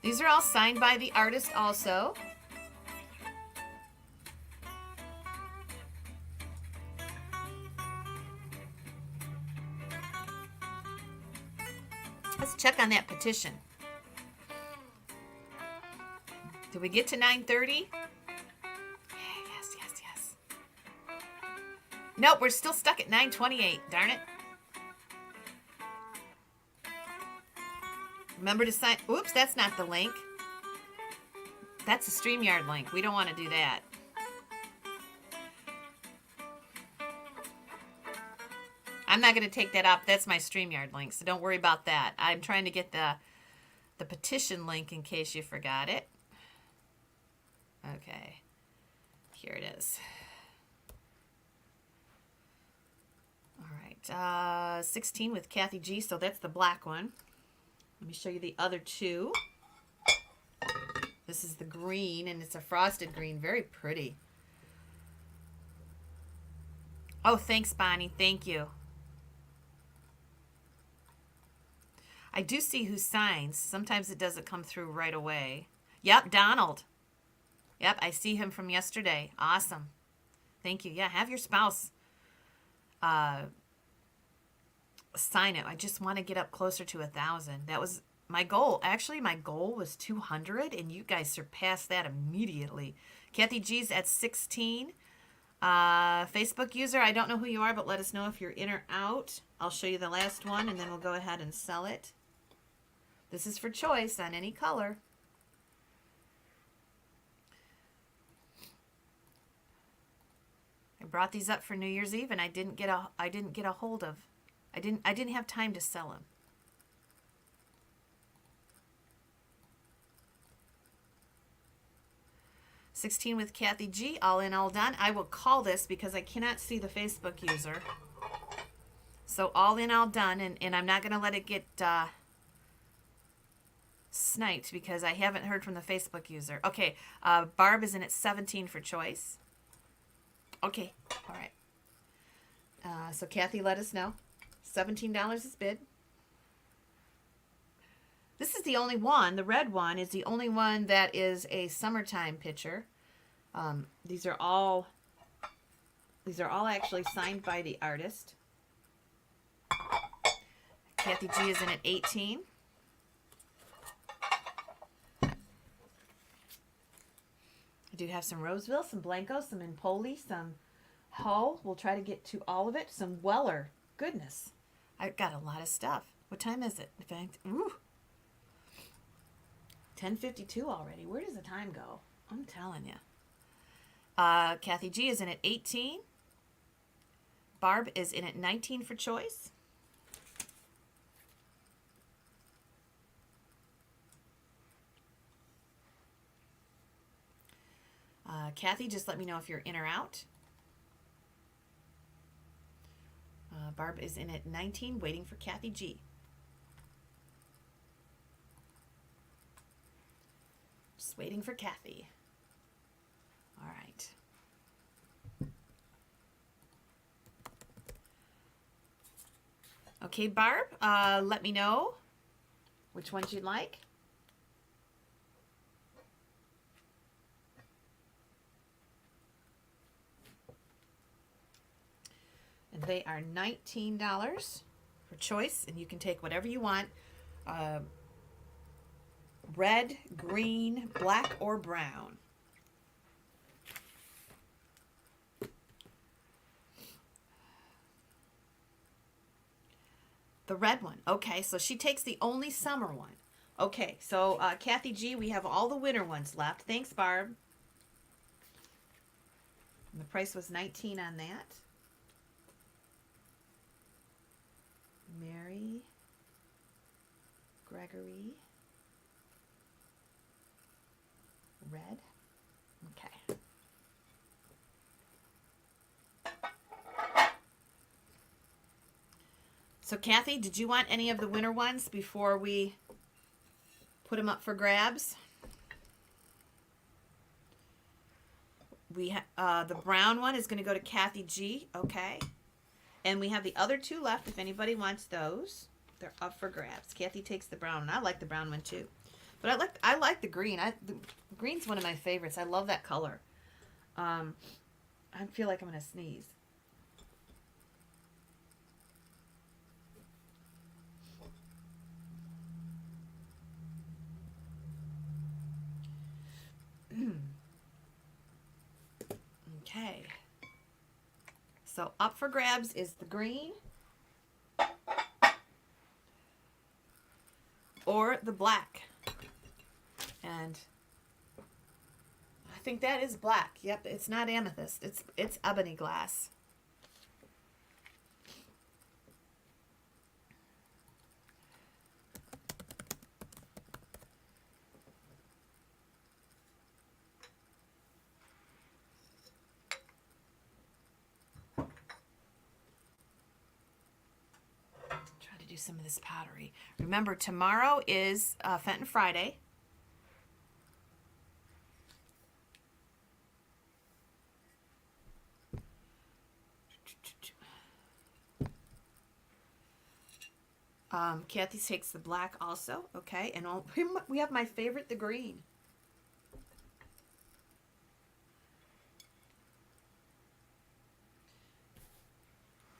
These are all signed by the artist also. Let's check on that petition. Did we get to 9:30? Yes. Nope, we're still stuck at 9:28. Darn it. Remember to sign. Oops, that's not the link. That's a StreamYard link. We don't want to do that. I'm not going to take that up. That's my StreamYard link, so don't worry about that. I'm trying to get the petition link in case you forgot it. Okay. Here it is. All right. 16 with Kathy G, so that's the black one. Let me show you the other 2. This is the green, and it's a frosted green. Very pretty. Oh, thanks, Bonnie. Thank you. I do see who signs. Sometimes it doesn't come through right away. Yep, Donald. Yep, I see him from yesterday. Awesome. Thank you. Yeah, have your spouse sign it. I just want to get up closer to 1,000. That was my goal. Actually, my goal was 200, and you guys surpassed that immediately. Kathy G's at 16. Facebook user, I don't know who you are, but let us know if you're in or out. I'll show you the last one, and then we'll go ahead and sell it. This is for choice on any color. I brought these up for New Year's Eve, and I didn't get a hold of. I didn't have time to sell them. $16 with Kathy G. All in, all done. I will call this because I cannot see the Facebook user. So all in, all done, and I'm not going to let it get sniped because I haven't heard from the Facebook user. Okay, Barb is in at 17 for choice. Okay, all right. So Kathy, let us know. $17 is bid. This is the only one. The red one is the only one that is a summertime picture. These are all actually signed by the artist. Kathy G is in at 18. I do have some Roseville, some Blanco, some Empoli, some Hull. We'll try to get to all of it. Some Weller. Goodness. I've got a lot of stuff. What time is it? In fact, ooh. 10:52 already. Where does the time go? I'm telling you. Kathy G is in at 18. Barb is in at 19 for choice. Kathy, just let me know if you're in or out. Barb is in at 19, waiting for Kathy G. Just waiting for Kathy. All right. Okay, Barb, let me know which ones you'd like. And they are $19 for choice, and you can take whatever you want. Red, green, black, or brown. The red one. Okay, so she takes the only summer one. Okay, so Kathy G, we have all the winter ones left. Thanks, Barb. And the price was $19 on that. Mary, Gregory, red. Okay. So Kathy, did you want any of the winter ones before we put them up for grabs? We the brown one is going to go to Kathy G. Okay. And we have the other two left if anybody wants those. They're up for grabs. Kathy takes the brown, and I like the brown one too. But I like the green. The green's one of my favorites. I love that color. I feel like I'm going to sneeze. Okay. So up for grabs is the green or the black. And I think that is black. Yep, it's not amethyst. It's ebony glass. Some of this pottery. Remember, tomorrow is Fenton Friday. Kathy takes the black also. Okay, and we have my favorite, the green.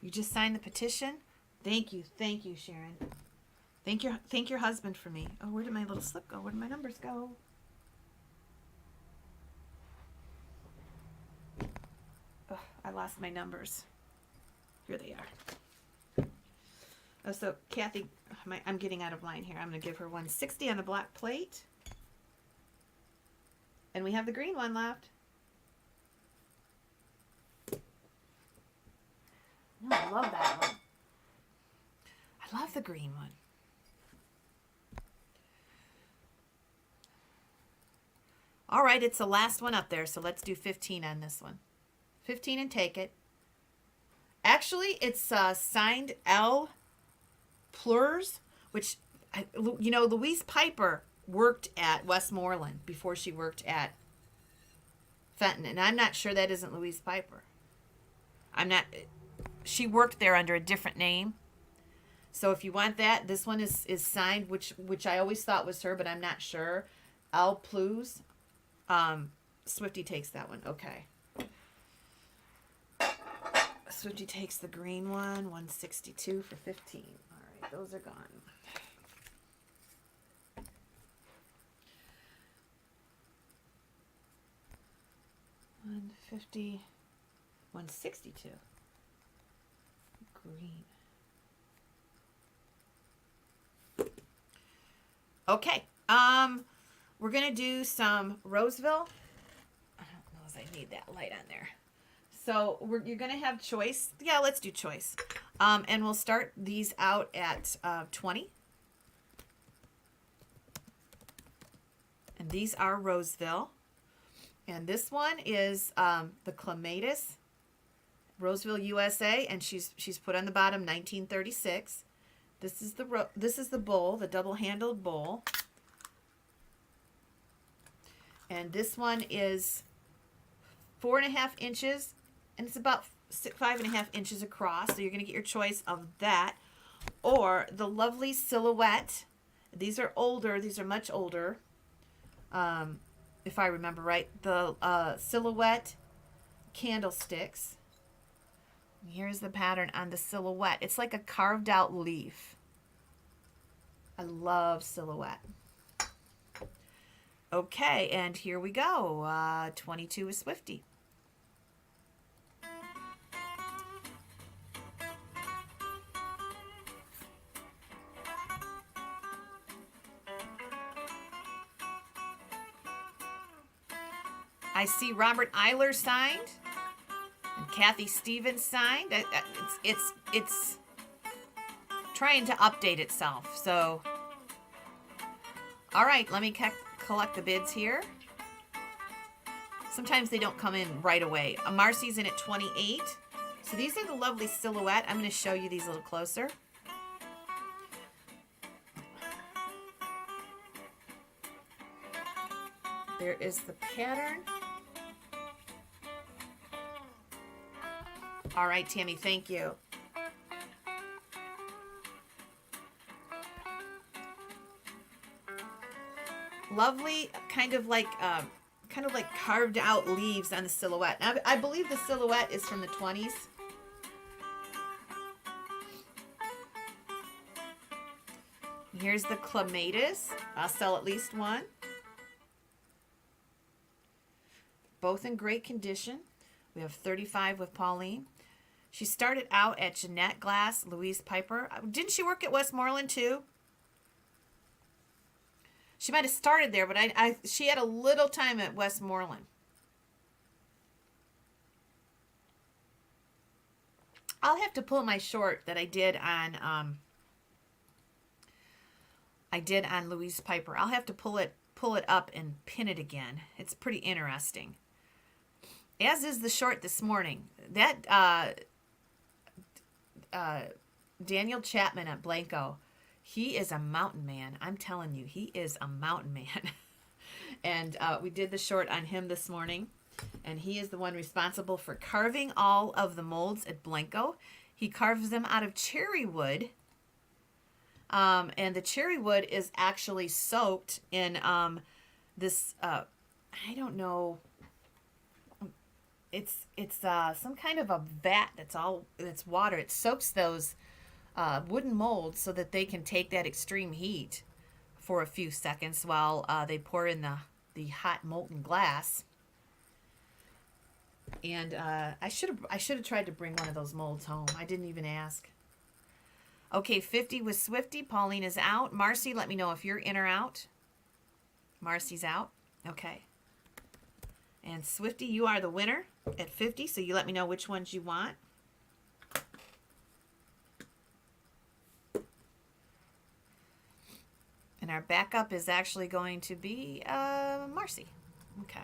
You just signed the petition. Thank you, Sharon. Thank your husband for me. Oh, where did my little slip go? Where did my numbers go? Ugh. lost my numbers. Here they are. Oh, so Kathy, I'm getting out of line here. I'm going to give her 160 on the black plate. And we have the green one left. Oh, I love that one. I love the green one. All right, it's the last one up there, so let's do 15 on this one. 15 and take it. Actually, it's signed L. Thurs, which, you know, Louise Piper worked at Westmoreland before she worked at Fenton, and I'm not sure that isn't Louise Piper. She worked there under a different name. So if you want that, this one is signed, which I always thought was her, but I'm not sure. L. Plus. Swifty takes that one. Okay. Swifty takes the green one, 162 for 15. All right, those are gone. $150, $162. Green. Okay. We're gonna do some Roseville. I don't know if I need that light on there. So you're gonna have choice. Yeah, let's do choice. And we'll start these out at 20. And these are Roseville. And this one is the Clematis, Roseville, USA, and she's put on the bottom 1936. This is the bowl, the double-handled bowl. And this one is 4.5 inches, and it's about 5.5 inches across. So you're going to get your choice of that, or the lovely silhouette. These are older. These are much older. If I remember right, the silhouette candlesticks. Here's the pattern on the silhouette. It's like a carved out leaf. I love silhouette. Okay, and here we go. 22 is Swifty. I see Robert Eiler signed and Kathy Stevens signed. It's trying to update itself. So, all right, let me collect the bids here. Sometimes they don't come in right away. Marcy's in at 28. So these are the lovely silhouette. I'm going to show you these a little closer. There is the pattern. All right, Tammy, thank you. Lovely, kind of like carved out leaves on the silhouette. Now, I believe the silhouette is from the 20s. Here's the Clematis. I'll sell at least one. Both in great condition. We have 35 with Pauline. She started out at Jeanette Glass, Louise Piper. Didn't she work at Westmoreland too? She might have started there, but she had a little time at Westmoreland. I'll have to pull my short that I did on Louise Piper. I'll have to pull it up and pin it again. It's pretty interesting. As is the short this morning. That Daniel Chapman at Blanco, he is a mountain man. I'm telling you, he is a mountain man. And we did the short on him this morning. And he is the one responsible for carving all of the molds at Blanco. He carves them out of cherry wood. And the cherry wood is actually soaked in this, I don't know, it's some kind of a vat that's water. It soaks those wooden molds so that they can take that extreme heat for a few seconds while they pour in the hot molten glass. And I should have tried to bring one of those molds home. I didn't even ask. Okay, 50 with Swifty. Pauline is out. Marcy, let me know if you're in or out. Marcy's out. Okay. And Swifty, you are the winner at 50, so you let me know which ones you want. And our backup is actually going to be Marcy. Okay.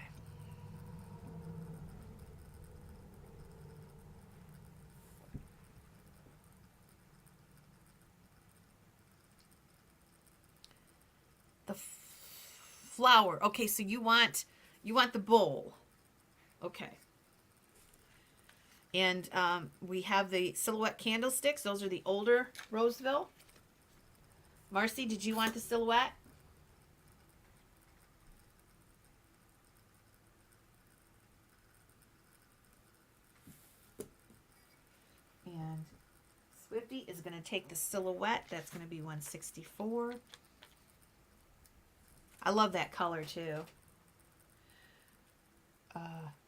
The flower. Okay, so you want the bowl. Okay. And we have the silhouette candlesticks. Those are the older Roseville. Marcy, did you want the silhouette? And Swifty is going to take the silhouette. That's going to be 164. I love that color too.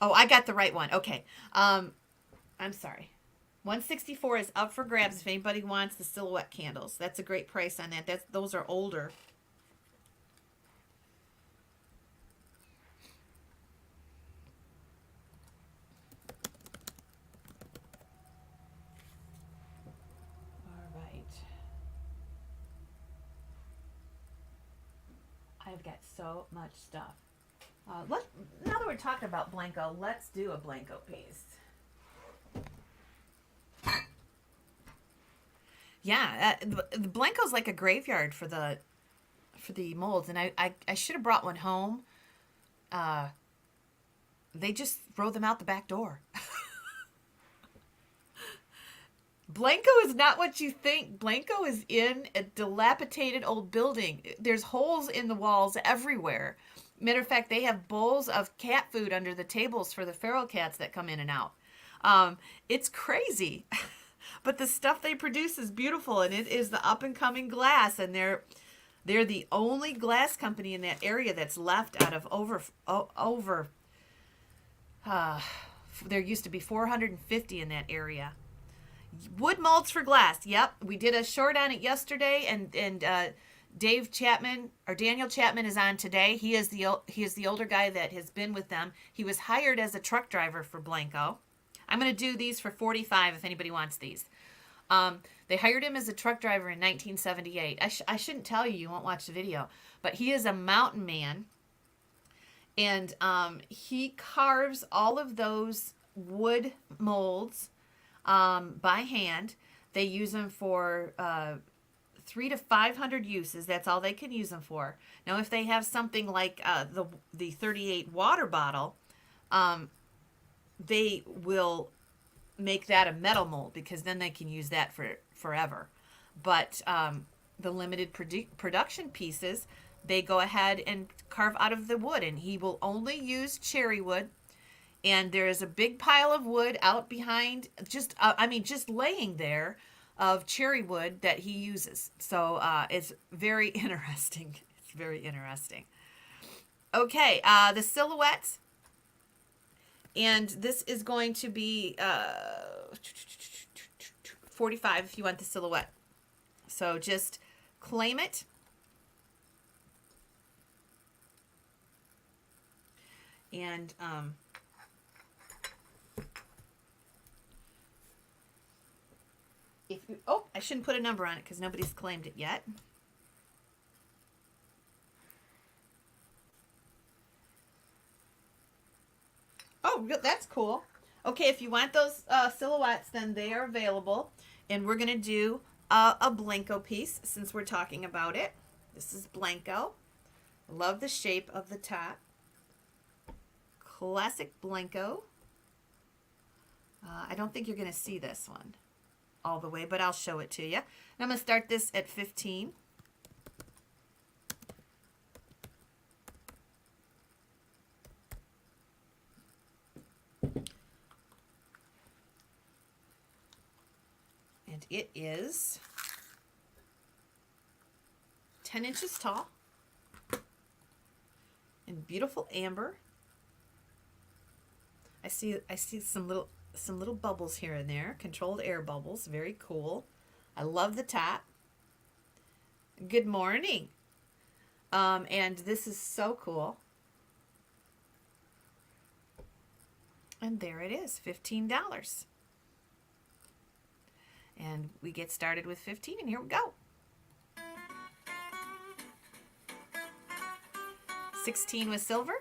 Oh, I got the right one. Okay. I'm sorry. 164 is up for grabs if anybody wants the silhouette candles. That's a great price on that. Those are older. All right. I've got so much stuff. Now that we're talking about Blanco, let's do a Blanco piece. Yeah, the Blanco's like a graveyard for the molds, and I should have brought one home. They just throw them out the back door. Blanco is not what you think. Blanco is in a dilapidated old building. There's holes in the walls everywhere. Matter of fact, they have bowls of cat food under the tables for the feral cats that come in and out. It's crazy. But the stuff they produce is beautiful, and it is the up-and-coming glass, and they're the only glass company in that area that's left out of over there used to be 450 in that area. Wood molds for glass. Yep, we did a short on it yesterday, and Dave Chapman or Daniel Chapman is on today. He is the older guy that has been with them. He was hired as a truck driver for Blanco. I'm going to do these for $45 if anybody wants these. They hired him as a truck driver in 1978. I shouldn't tell you, you won't watch the video, but he is a mountain man, and he carves all of those wood molds by hand. They use them for 300 to 500 uses. That's all they can use them for. Now, if they have something like the 38 water bottle, they will make that a metal mold because then they can use that for forever. But the limited production pieces, they go ahead and carve out of the wood, and he will only use cherry wood. And there is a big pile of wood out behind, just laying there, of cherry wood that he uses. So it's very interesting. It's very interesting. Okay, the silhouettes. And this is going to be $45 if you want the silhouette. So just claim it. And if you, I shouldn't put a number on it because nobody's claimed it yet. Oh, that's cool. Okay, if you want those silhouettes, then they are available. And we're going to do a Blanco piece since we're talking about it. This is Blanco. Love the shape of the top. Classic Blanco. I don't think you're going to see this one all the way, but I'll show it to you. And I'm going to start this at 15. And it is 10 inches tall in beautiful amber. I see some little bubbles here and there, controlled air bubbles, very cool. I love the top. Good morning. And this is so cool. And there it is, $15. And we get started with 15, and here we go. 16 with silver.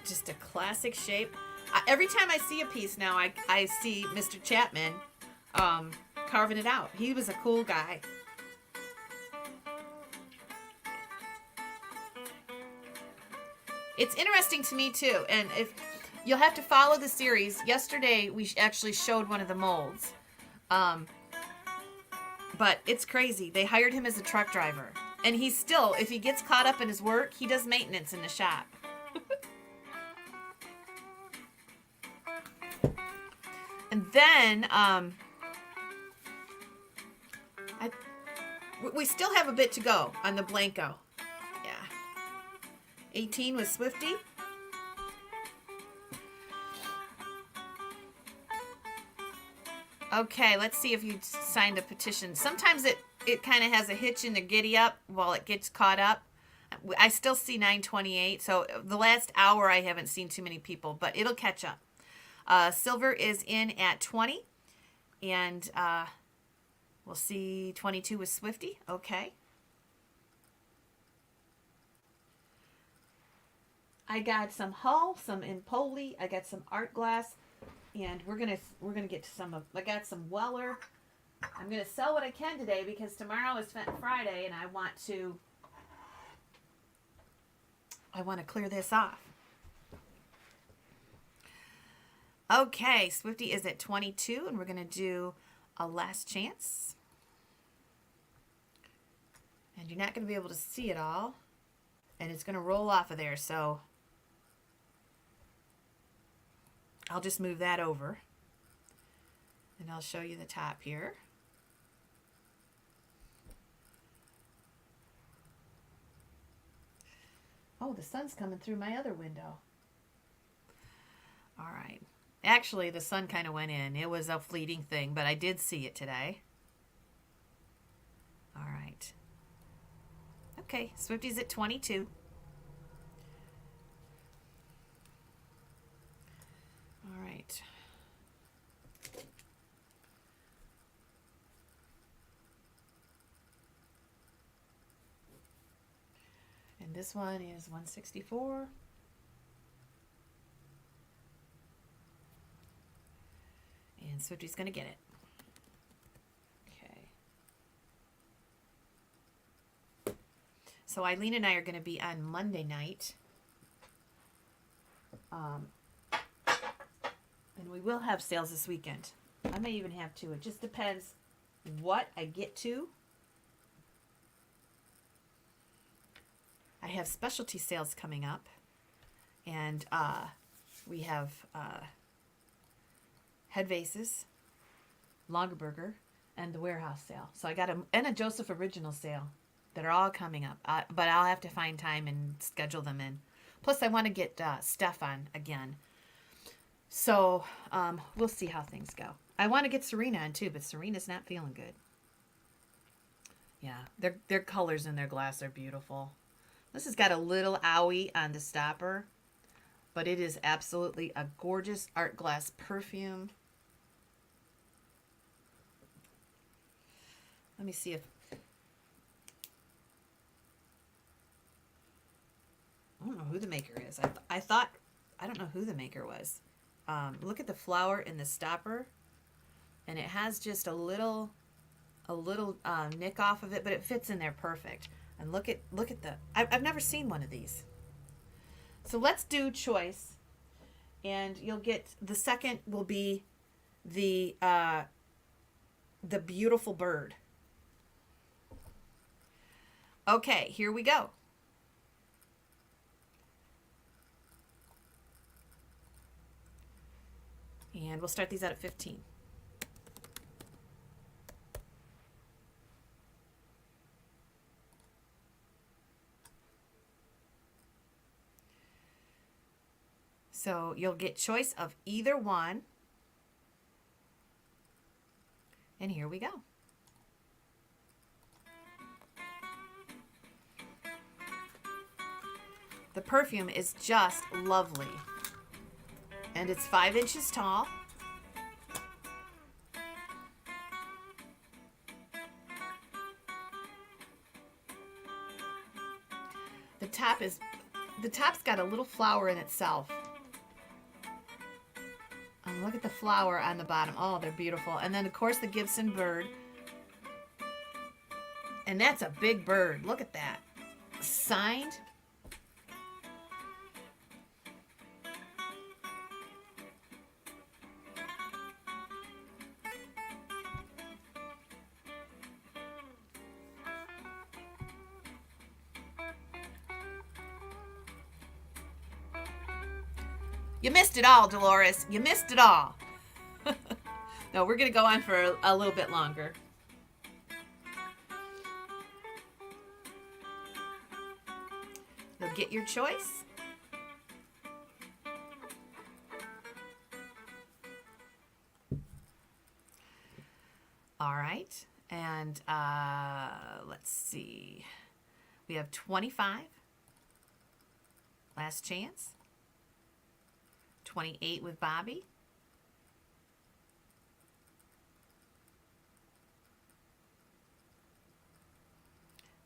Just a classic shape. Every time I see a piece now, I see Mr. Chapman carving it out. He was a cool guy. It's interesting to me too, and if you'll have to follow the series. Yesterday we actually showed one of the molds, but it's crazy. They hired him as a truck driver, and he's still, if he gets caught up in his work, he does maintenance in the shop. And then we still have a bit to go on the Blanco. Yeah. 18 with Swifty. Okay, let's see if you signed a petition. Sometimes it kind of has a hitch in the giddy up while it gets caught up. I still see 928, so the last hour I haven't seen too many people, but it'll catch up. Silver is in at 20, and we'll see 22 with Swifty. Okay. I got some Hull, some Empoli. I got some art glass, and we're gonna get to some of. I got some Weller. I'm gonna sell what I can today because tomorrow is Friday, and I want to clear this off. Okay, Swifty is at 22, and we're going to do a last chance. And you're not going to be able to see it all. And it's going to roll off of there, so I'll just move that over. And I'll show you the top here. Oh, the sun's coming through my other window. All right. Actually, the sun kind of went in. It was a fleeting thing, but I did see it today. All right. Okay, Swifty's at 22. All right. And this one is 164. And Swifty's going to get it. Okay. So Eileen and I are going to be on Monday night. And we will have sales this weekend. I may even have two. It just depends what I get to. I have specialty sales coming up. And we have head vases, Lagerberger, and the warehouse sale. So I got a Joseph Original sale that are all coming up. But I'll have to find time and schedule them in. Plus, I want to get Steph on again. So we'll see how things go. I want to get Serena on too, but Serena's not feeling good. Yeah, their colors in their glass are beautiful. This has got a little owie on the stopper, but it is absolutely a gorgeous art glass perfume. Let me see if... I don't know who the maker is. I thought... I don't know who the maker was. Look at the flower in the stopper. And it has just a little nick off of it, but it fits in there perfect. And look at the... I've never seen one of these. So let's do choice. And you'll get... The second will be the beautiful bird. Okay, here we go. And we'll start these out at 15. So you'll get choice of either one. And here we go. The perfume is just lovely. And it's 5 inches tall. The top's got a little flower in itself. Look at the flower on the bottom. Oh, they're beautiful. And then, of course, the Gibson bird. And that's a big bird. Look at that. Signed. You missed it all, Dolores. You missed it all. No, we're going to go on for a little bit longer. You'll get your choice. All right. And let's see. We have 25. Last chance. 28 with Bobby.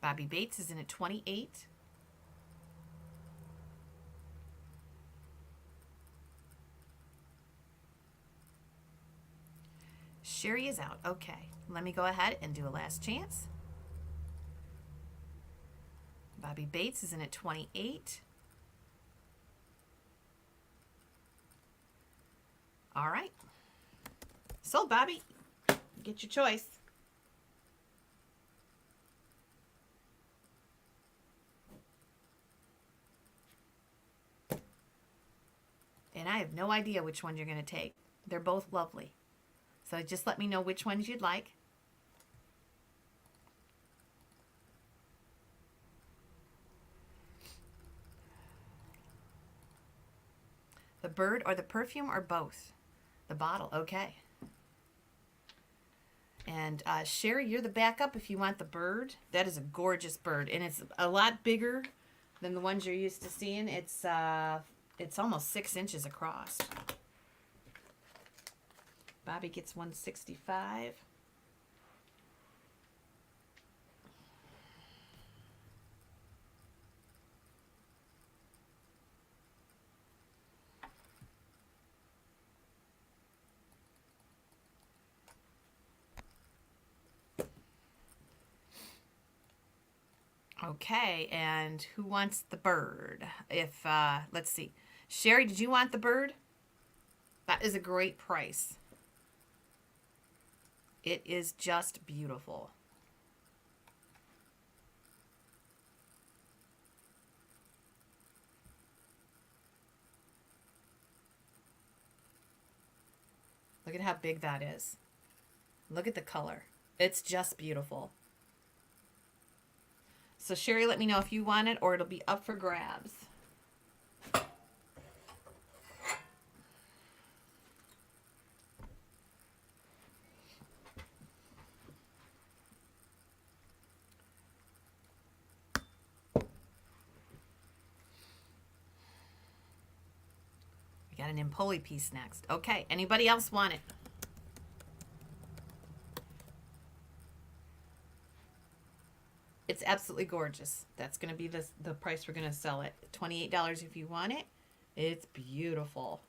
Bobby Bates is in at 28. Sherry is out. Okay, let me go ahead and do a last chance. Bobby Bates is in at 28. All right. Sold, Bobby. Get your choice. And I have no idea which one you're going to take. They're both lovely. So just let me know which ones you'd like. The bird or the perfume or both? The bottle, okay. And Sherry, you're the backup if you want the bird. That is a gorgeous bird, and it's a lot bigger than the ones you're used to seeing. It's almost 6 inches across. Bobby gets 165. Okay, and who wants the bird? If let's see. Sherry, did you want the bird? That is a great price. It is just beautiful. Look at how big that is. Look at the color. It's just beautiful. So Sherry, let me know if you want it or it'll be up for grabs. We got an Empoli piece next. Okay, anybody else want it? It's absolutely gorgeous. That's going to be the price we're going to sell it. $28 if you want it. It's beautiful.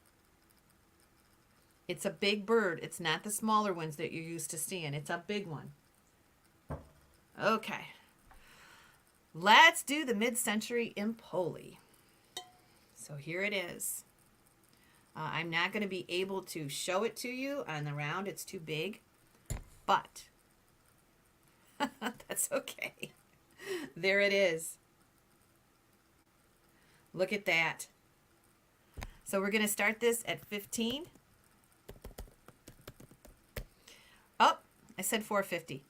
It's a big bird. It's not the smaller ones that you're used to seeing. It's a big one. Okay. Let's do the mid-century Empoli. So here it is. I'm not going to be able to show it to you on the round. It's too big. But that's okay. There it is. Look at that. So we're going to start this at 15. Oh, I said 450.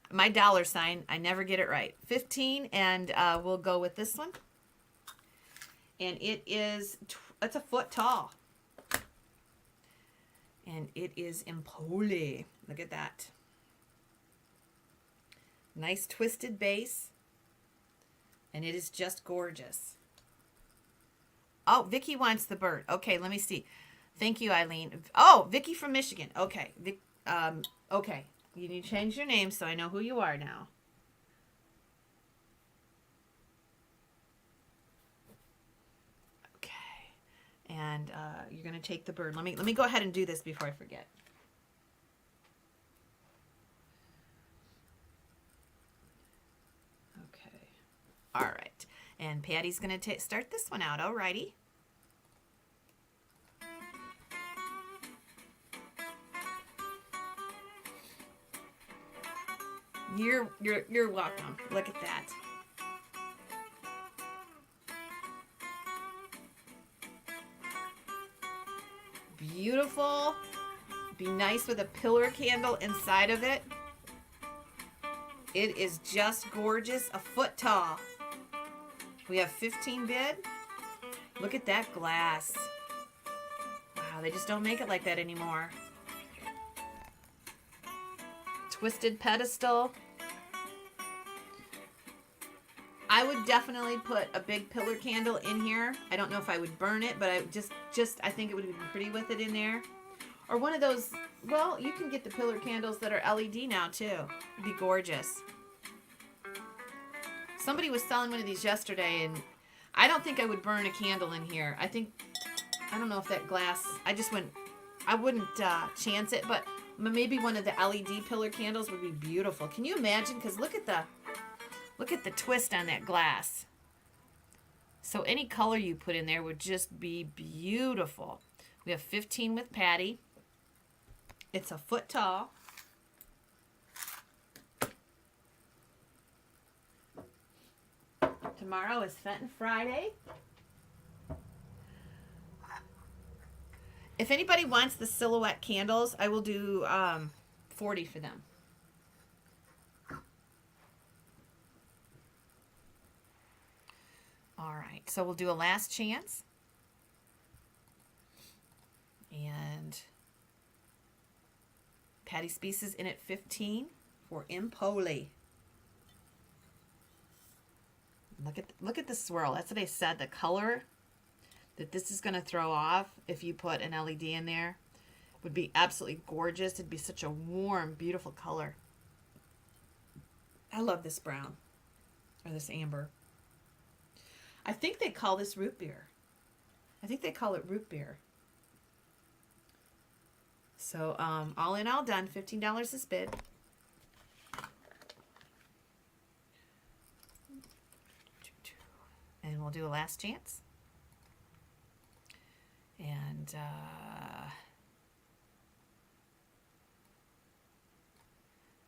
My dollar sign, I never get it right. 15, and we'll go with this one. And it is it's a foot tall. And it is in poly. Look at that. Nice twisted base. And it is just gorgeous. Oh, Vicky wants the bird. Okay, let me see. Thank you, Eileen. Oh, Vicky from Michigan. Okay. Okay. You need to change your name so I know who you are now. Okay. And you're going to take the bird. Let me go ahead and do this before I forget. Okay. All right. And Patty's going to start this one out. Alrighty. You're welcome. Look at that. Beautiful. Be nice with a pillar candle inside of it. It is just gorgeous. A foot tall. We have 15 bid. Look at that glass. Wow, they just don't make it like that anymore. Twisted pedestal. I would definitely put a big pillar candle in here. I don't know if I would burn it, but I I think it would be pretty with it in there. Or one of those, well, you can get the pillar candles that are LED now too. It'd be gorgeous. Somebody was selling one of these yesterday, and I don't think I would burn a candle in here. I don't know if that glass, I wouldn't chance it, but maybe one of the LED pillar candles would be beautiful. Can you imagine? Because look at the twist on that glass. So any color you put in there would just be beautiful. We have 15 with Patty. It's a foot tall. Tomorrow is Fenton Friday. If anybody wants the silhouette candles, I will do 40 for them. All right, so we'll do a last chance. And Patty Speece is in at 15 for Impoli. Look at the swirl. That's what I said. The color that this is going to throw off if you put an LED in there would be absolutely gorgeous. It'd be such a warm, beautiful color. I love this brown or this amber. I think they call this root beer. I think they call it root beer. So all in all done, $15 is bid. And we'll do a last chance. And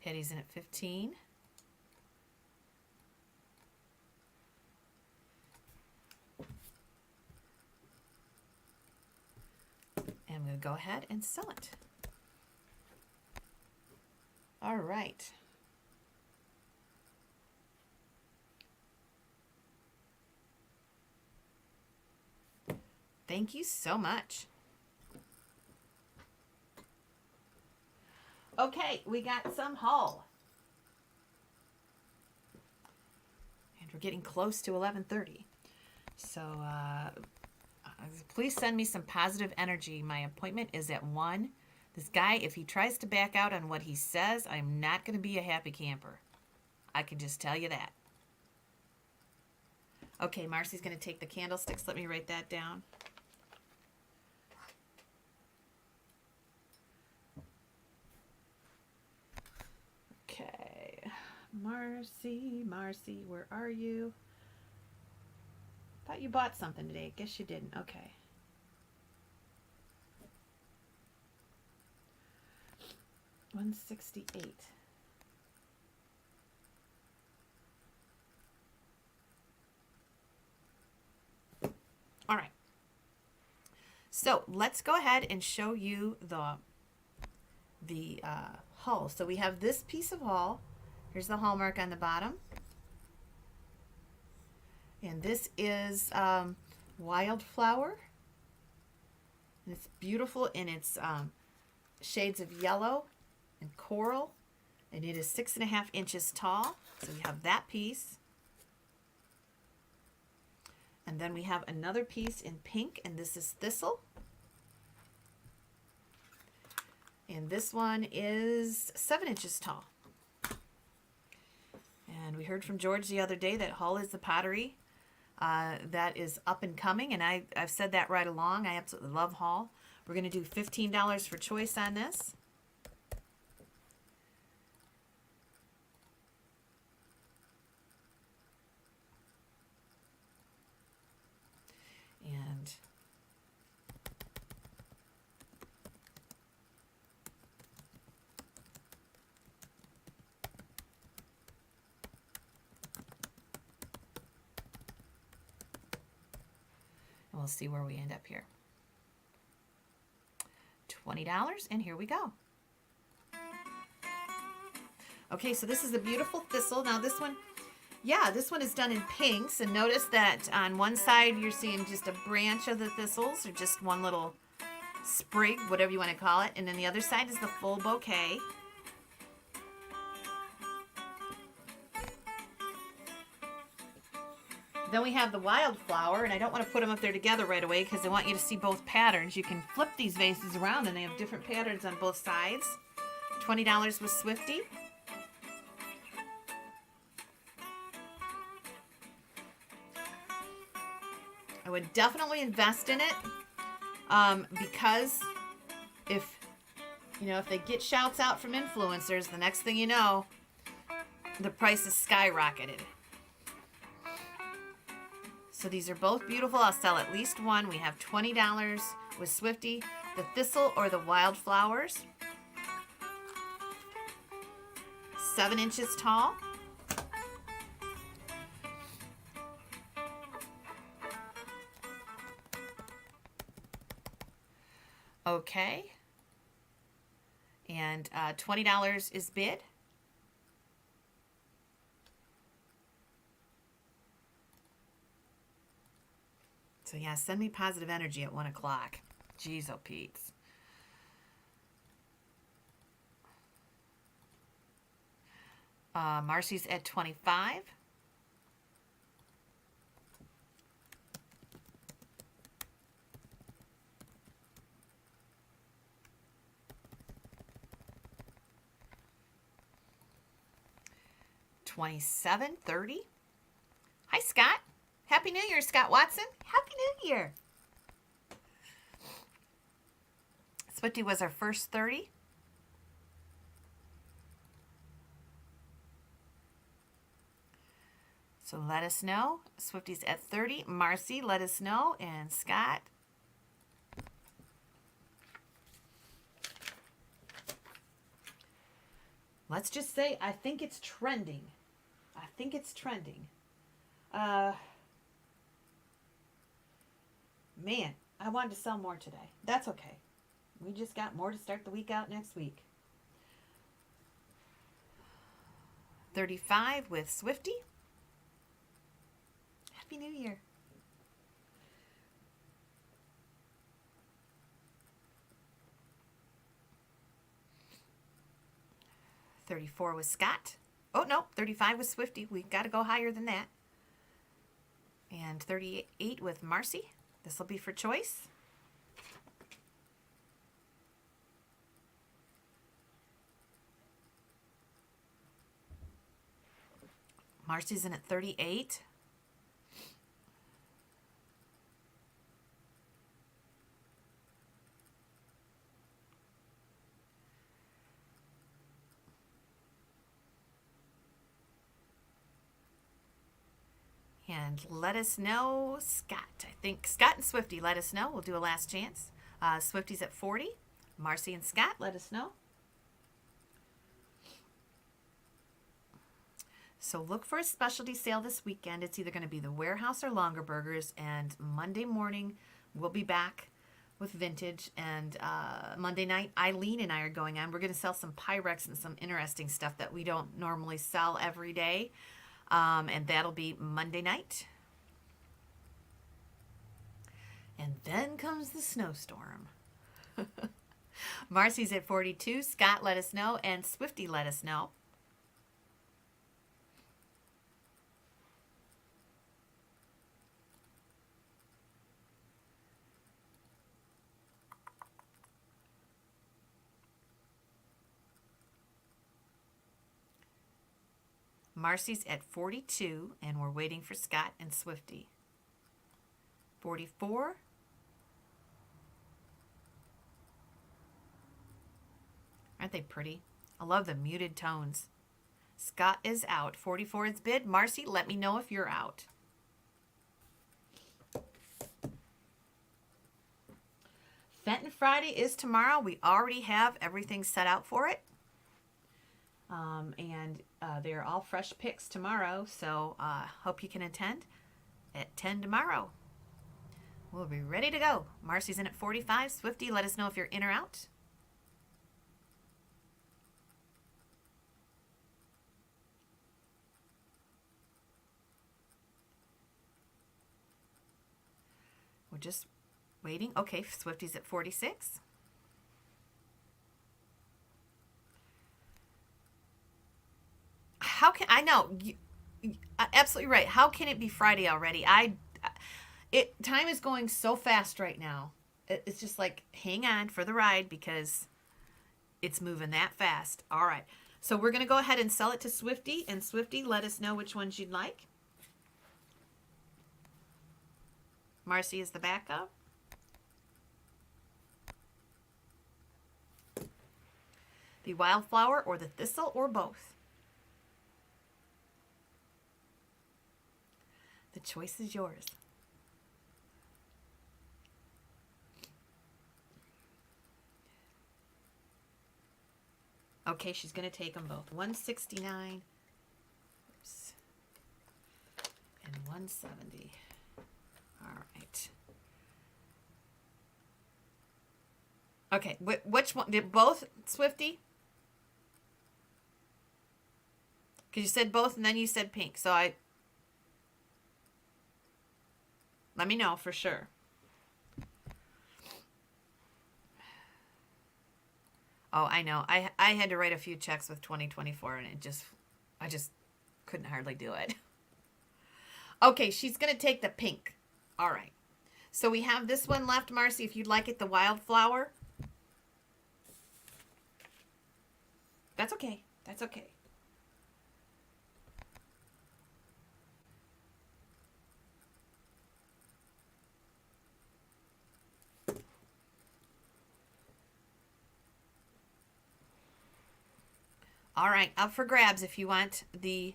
Patty's in at 15. And I'm going to go ahead and sell it. All right. Thank you so much. Okay, we got some haul. And we're getting close to 11:30. So please send me some positive energy. My appointment is at 1. This guy, if he tries to back out on what he says, I'm not going to be a happy camper. I can just tell you that. Okay, Marcy's going to take the candlesticks. Let me write that down. Okay. Marcy, where are you? Thought you bought something today. Guess you didn't. Okay. $168. All right. So let's go ahead and show you the hull. So we have this piece of hull. Here's the hallmark on the bottom. And this is Wildflower. And it's beautiful in its shades of yellow and coral. And it is 6.5 inches tall. So we have that piece. And then we have another piece in pink, and this is thistle. And this one is 7 inches tall. And we heard from George the other day that Hull is the pottery that is up and coming, and I've said that right along. I absolutely love Hull. We're going to do $15 for choice on this. And we'll see where we end up here. $20, and here we go. Okay, so this is a beautiful thistle. Now this one, yeah, this one is done in pinks, and notice that on one side you're seeing just a branch of the thistles, or just one little sprig, whatever you want to call it, and then the other side is the full bouquet. Then we have the wildflower, and I don't want to put them up there together right away because I want you to see both patterns. You can flip these vases around, and they have different patterns on both sides. $20 with Swifty. I would definitely invest in it because if they get shouts out from influencers, the next thing you know, the price is skyrocketed. So these are both beautiful. I'll sell at least one. We have $20 with Swifty, the thistle or the wildflowers. 7 inches tall. Okay. And $20 is bid. So yeah, send me positive energy at 1 o'clock. Jeez, oh Pete's. Marcy's at 25. $27.30. Hi, Scott. Happy New Year, Scott Watson. Happy New Year. Swifty was our first 30. So let us know. Swifty's at 30. Marcy, let us know. And Scott. Let's just say I think it's trending. I think it's trending. Man, I wanted to sell more today. That's okay. We just got more to start the week out next week. 35 with Swifty. Happy New Year. $34 with Scott. Oh, no, 35 with Swifty. We got to go higher than that. And 38 with Marcy. This will be for choice. Marcy's in at 38. And let us know, Scott. I think Scott and Swifty, let us know. We'll do a last chance. Swifty's at 40. Marcy and Scott, let us know. So look for a specialty sale this weekend. It's either going to be the Warehouse or Longer Burgers. And Monday morning, we'll be back with vintage. And Monday night, Eileen and I are going on. We're going to sell some Pyrex and some interesting stuff that we don't normally sell every day. And that'll be Monday night. And then comes the snowstorm. Marcy's at 42. Scott let us know, and Swifty let us know. Marcy's at 42, and we're waiting for Scott and Swifty. 44. Aren't they pretty? I love the muted tones. Scott is out. 44 is bid. Marcy, let me know if you're out. Fenton Friday is tomorrow. We already have everything set out for it. And they're all fresh picks tomorrow, so hope you can attend at 10 tomorrow. We'll be ready to go. Marcy's in at 45. Swifty, let us know if you're in or out. We're just waiting. Okay, Swifty's at 46. How can I know? Absolutely right. How can it be Friday already? Time is going so fast right now. It's just like hang on for the ride because it's moving that fast. All right. So we're going to go ahead and sell it to Swifty, and Swifty, let us know which ones you'd like. Marcy is the backup. The wildflower or the thistle or both? The choice is yours. Okay, she's going to take them both. 169 and 170. All right. Okay, which one? Did both, Swifty? Because you said both and then you said pink. So let me know for sure. Oh, I know. I had to write a few checks with 2024 and I just couldn't hardly do it. Okay, she's going to take the pink. All right. So we have this one left, Marcy, if you'd like it, the wildflower. That's okay. That's okay. All right, up for grabs if you want the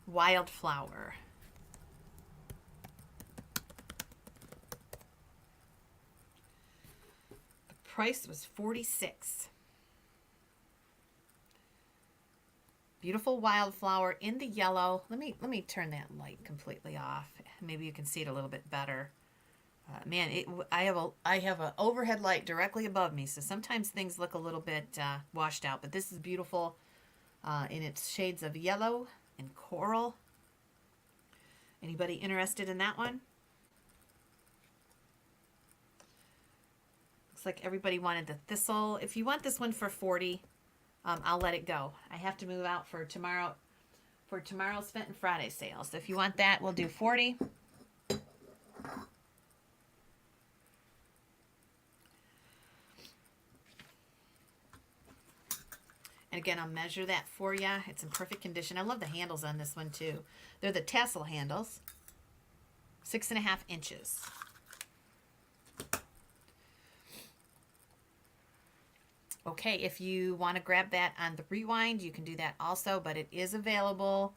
wildflower. The price was $46. Beautiful wildflower in the yellow. Let me turn that light completely off. Maybe you can see it a little bit better. Man, I have an overhead light directly above me, so sometimes things look a little bit washed out. But this is beautiful in its shades of yellow and coral. Anybody interested in that one? Looks like everybody wanted the thistle. If you want this one for $40, I'll let it go. I have to move out for tomorrow for tomorrow's Fenton Friday sale. So if you want that, we'll do $40. And again, I'll measure that for you. It's in perfect condition. I love the handles on this one too. They're the tassel handles. 6.5 inches. Okay, if you want to grab that on the rewind, you can do that also, but it is available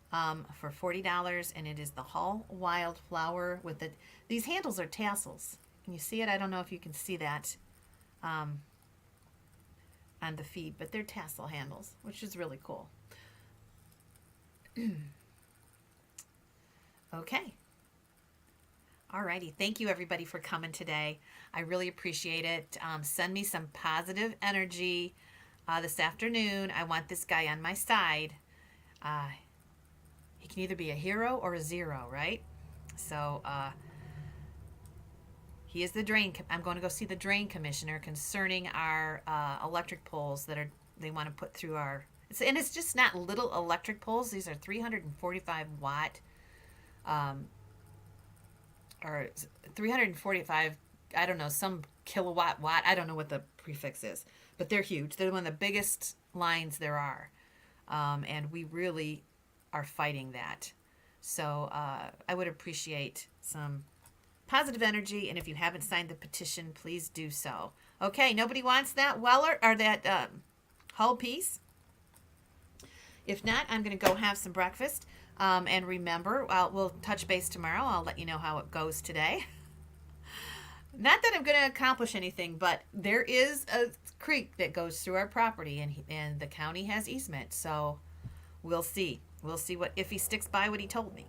for $40, and it is the Hull Wildflower with the. These handles are tassels. Can you see it? I don't know if you can see that on the feed, but they're tassel handles, which is really cool. Okay. Alrighty, thank you everybody for coming today. I really appreciate it. Send me some positive energy this afternoon. I want this guy on my side. He can either be a hero or a zero, right? So He is the drain. I'm going to go see the drain commissioner concerning our electric poles that they want to put through our. And it's just not little electric poles. These are 345 watt, or 345. I don't know, some kilowatt watt. I don't know what the prefix is, but they're huge. They're one of the biggest lines there are, and we really are fighting that. So I would appreciate some positive energy, and if you haven't signed the petition, please do so. Okay, nobody wants that Weller or that Hull piece. If not, I'm going to go have some breakfast. And remember, we'll touch base tomorrow. I'll let you know how it goes today. Not that I'm going to accomplish anything, but there is a creek that goes through our property, and the county has easement. So we'll see. We'll see if he sticks by what he told me.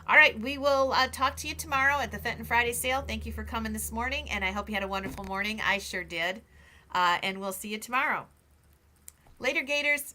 All right, we will talk to you tomorrow at the Fenton Friday sale. Thank you for coming this morning, and I hope you had a wonderful morning. I sure did. And we'll see you tomorrow. Later, Gators.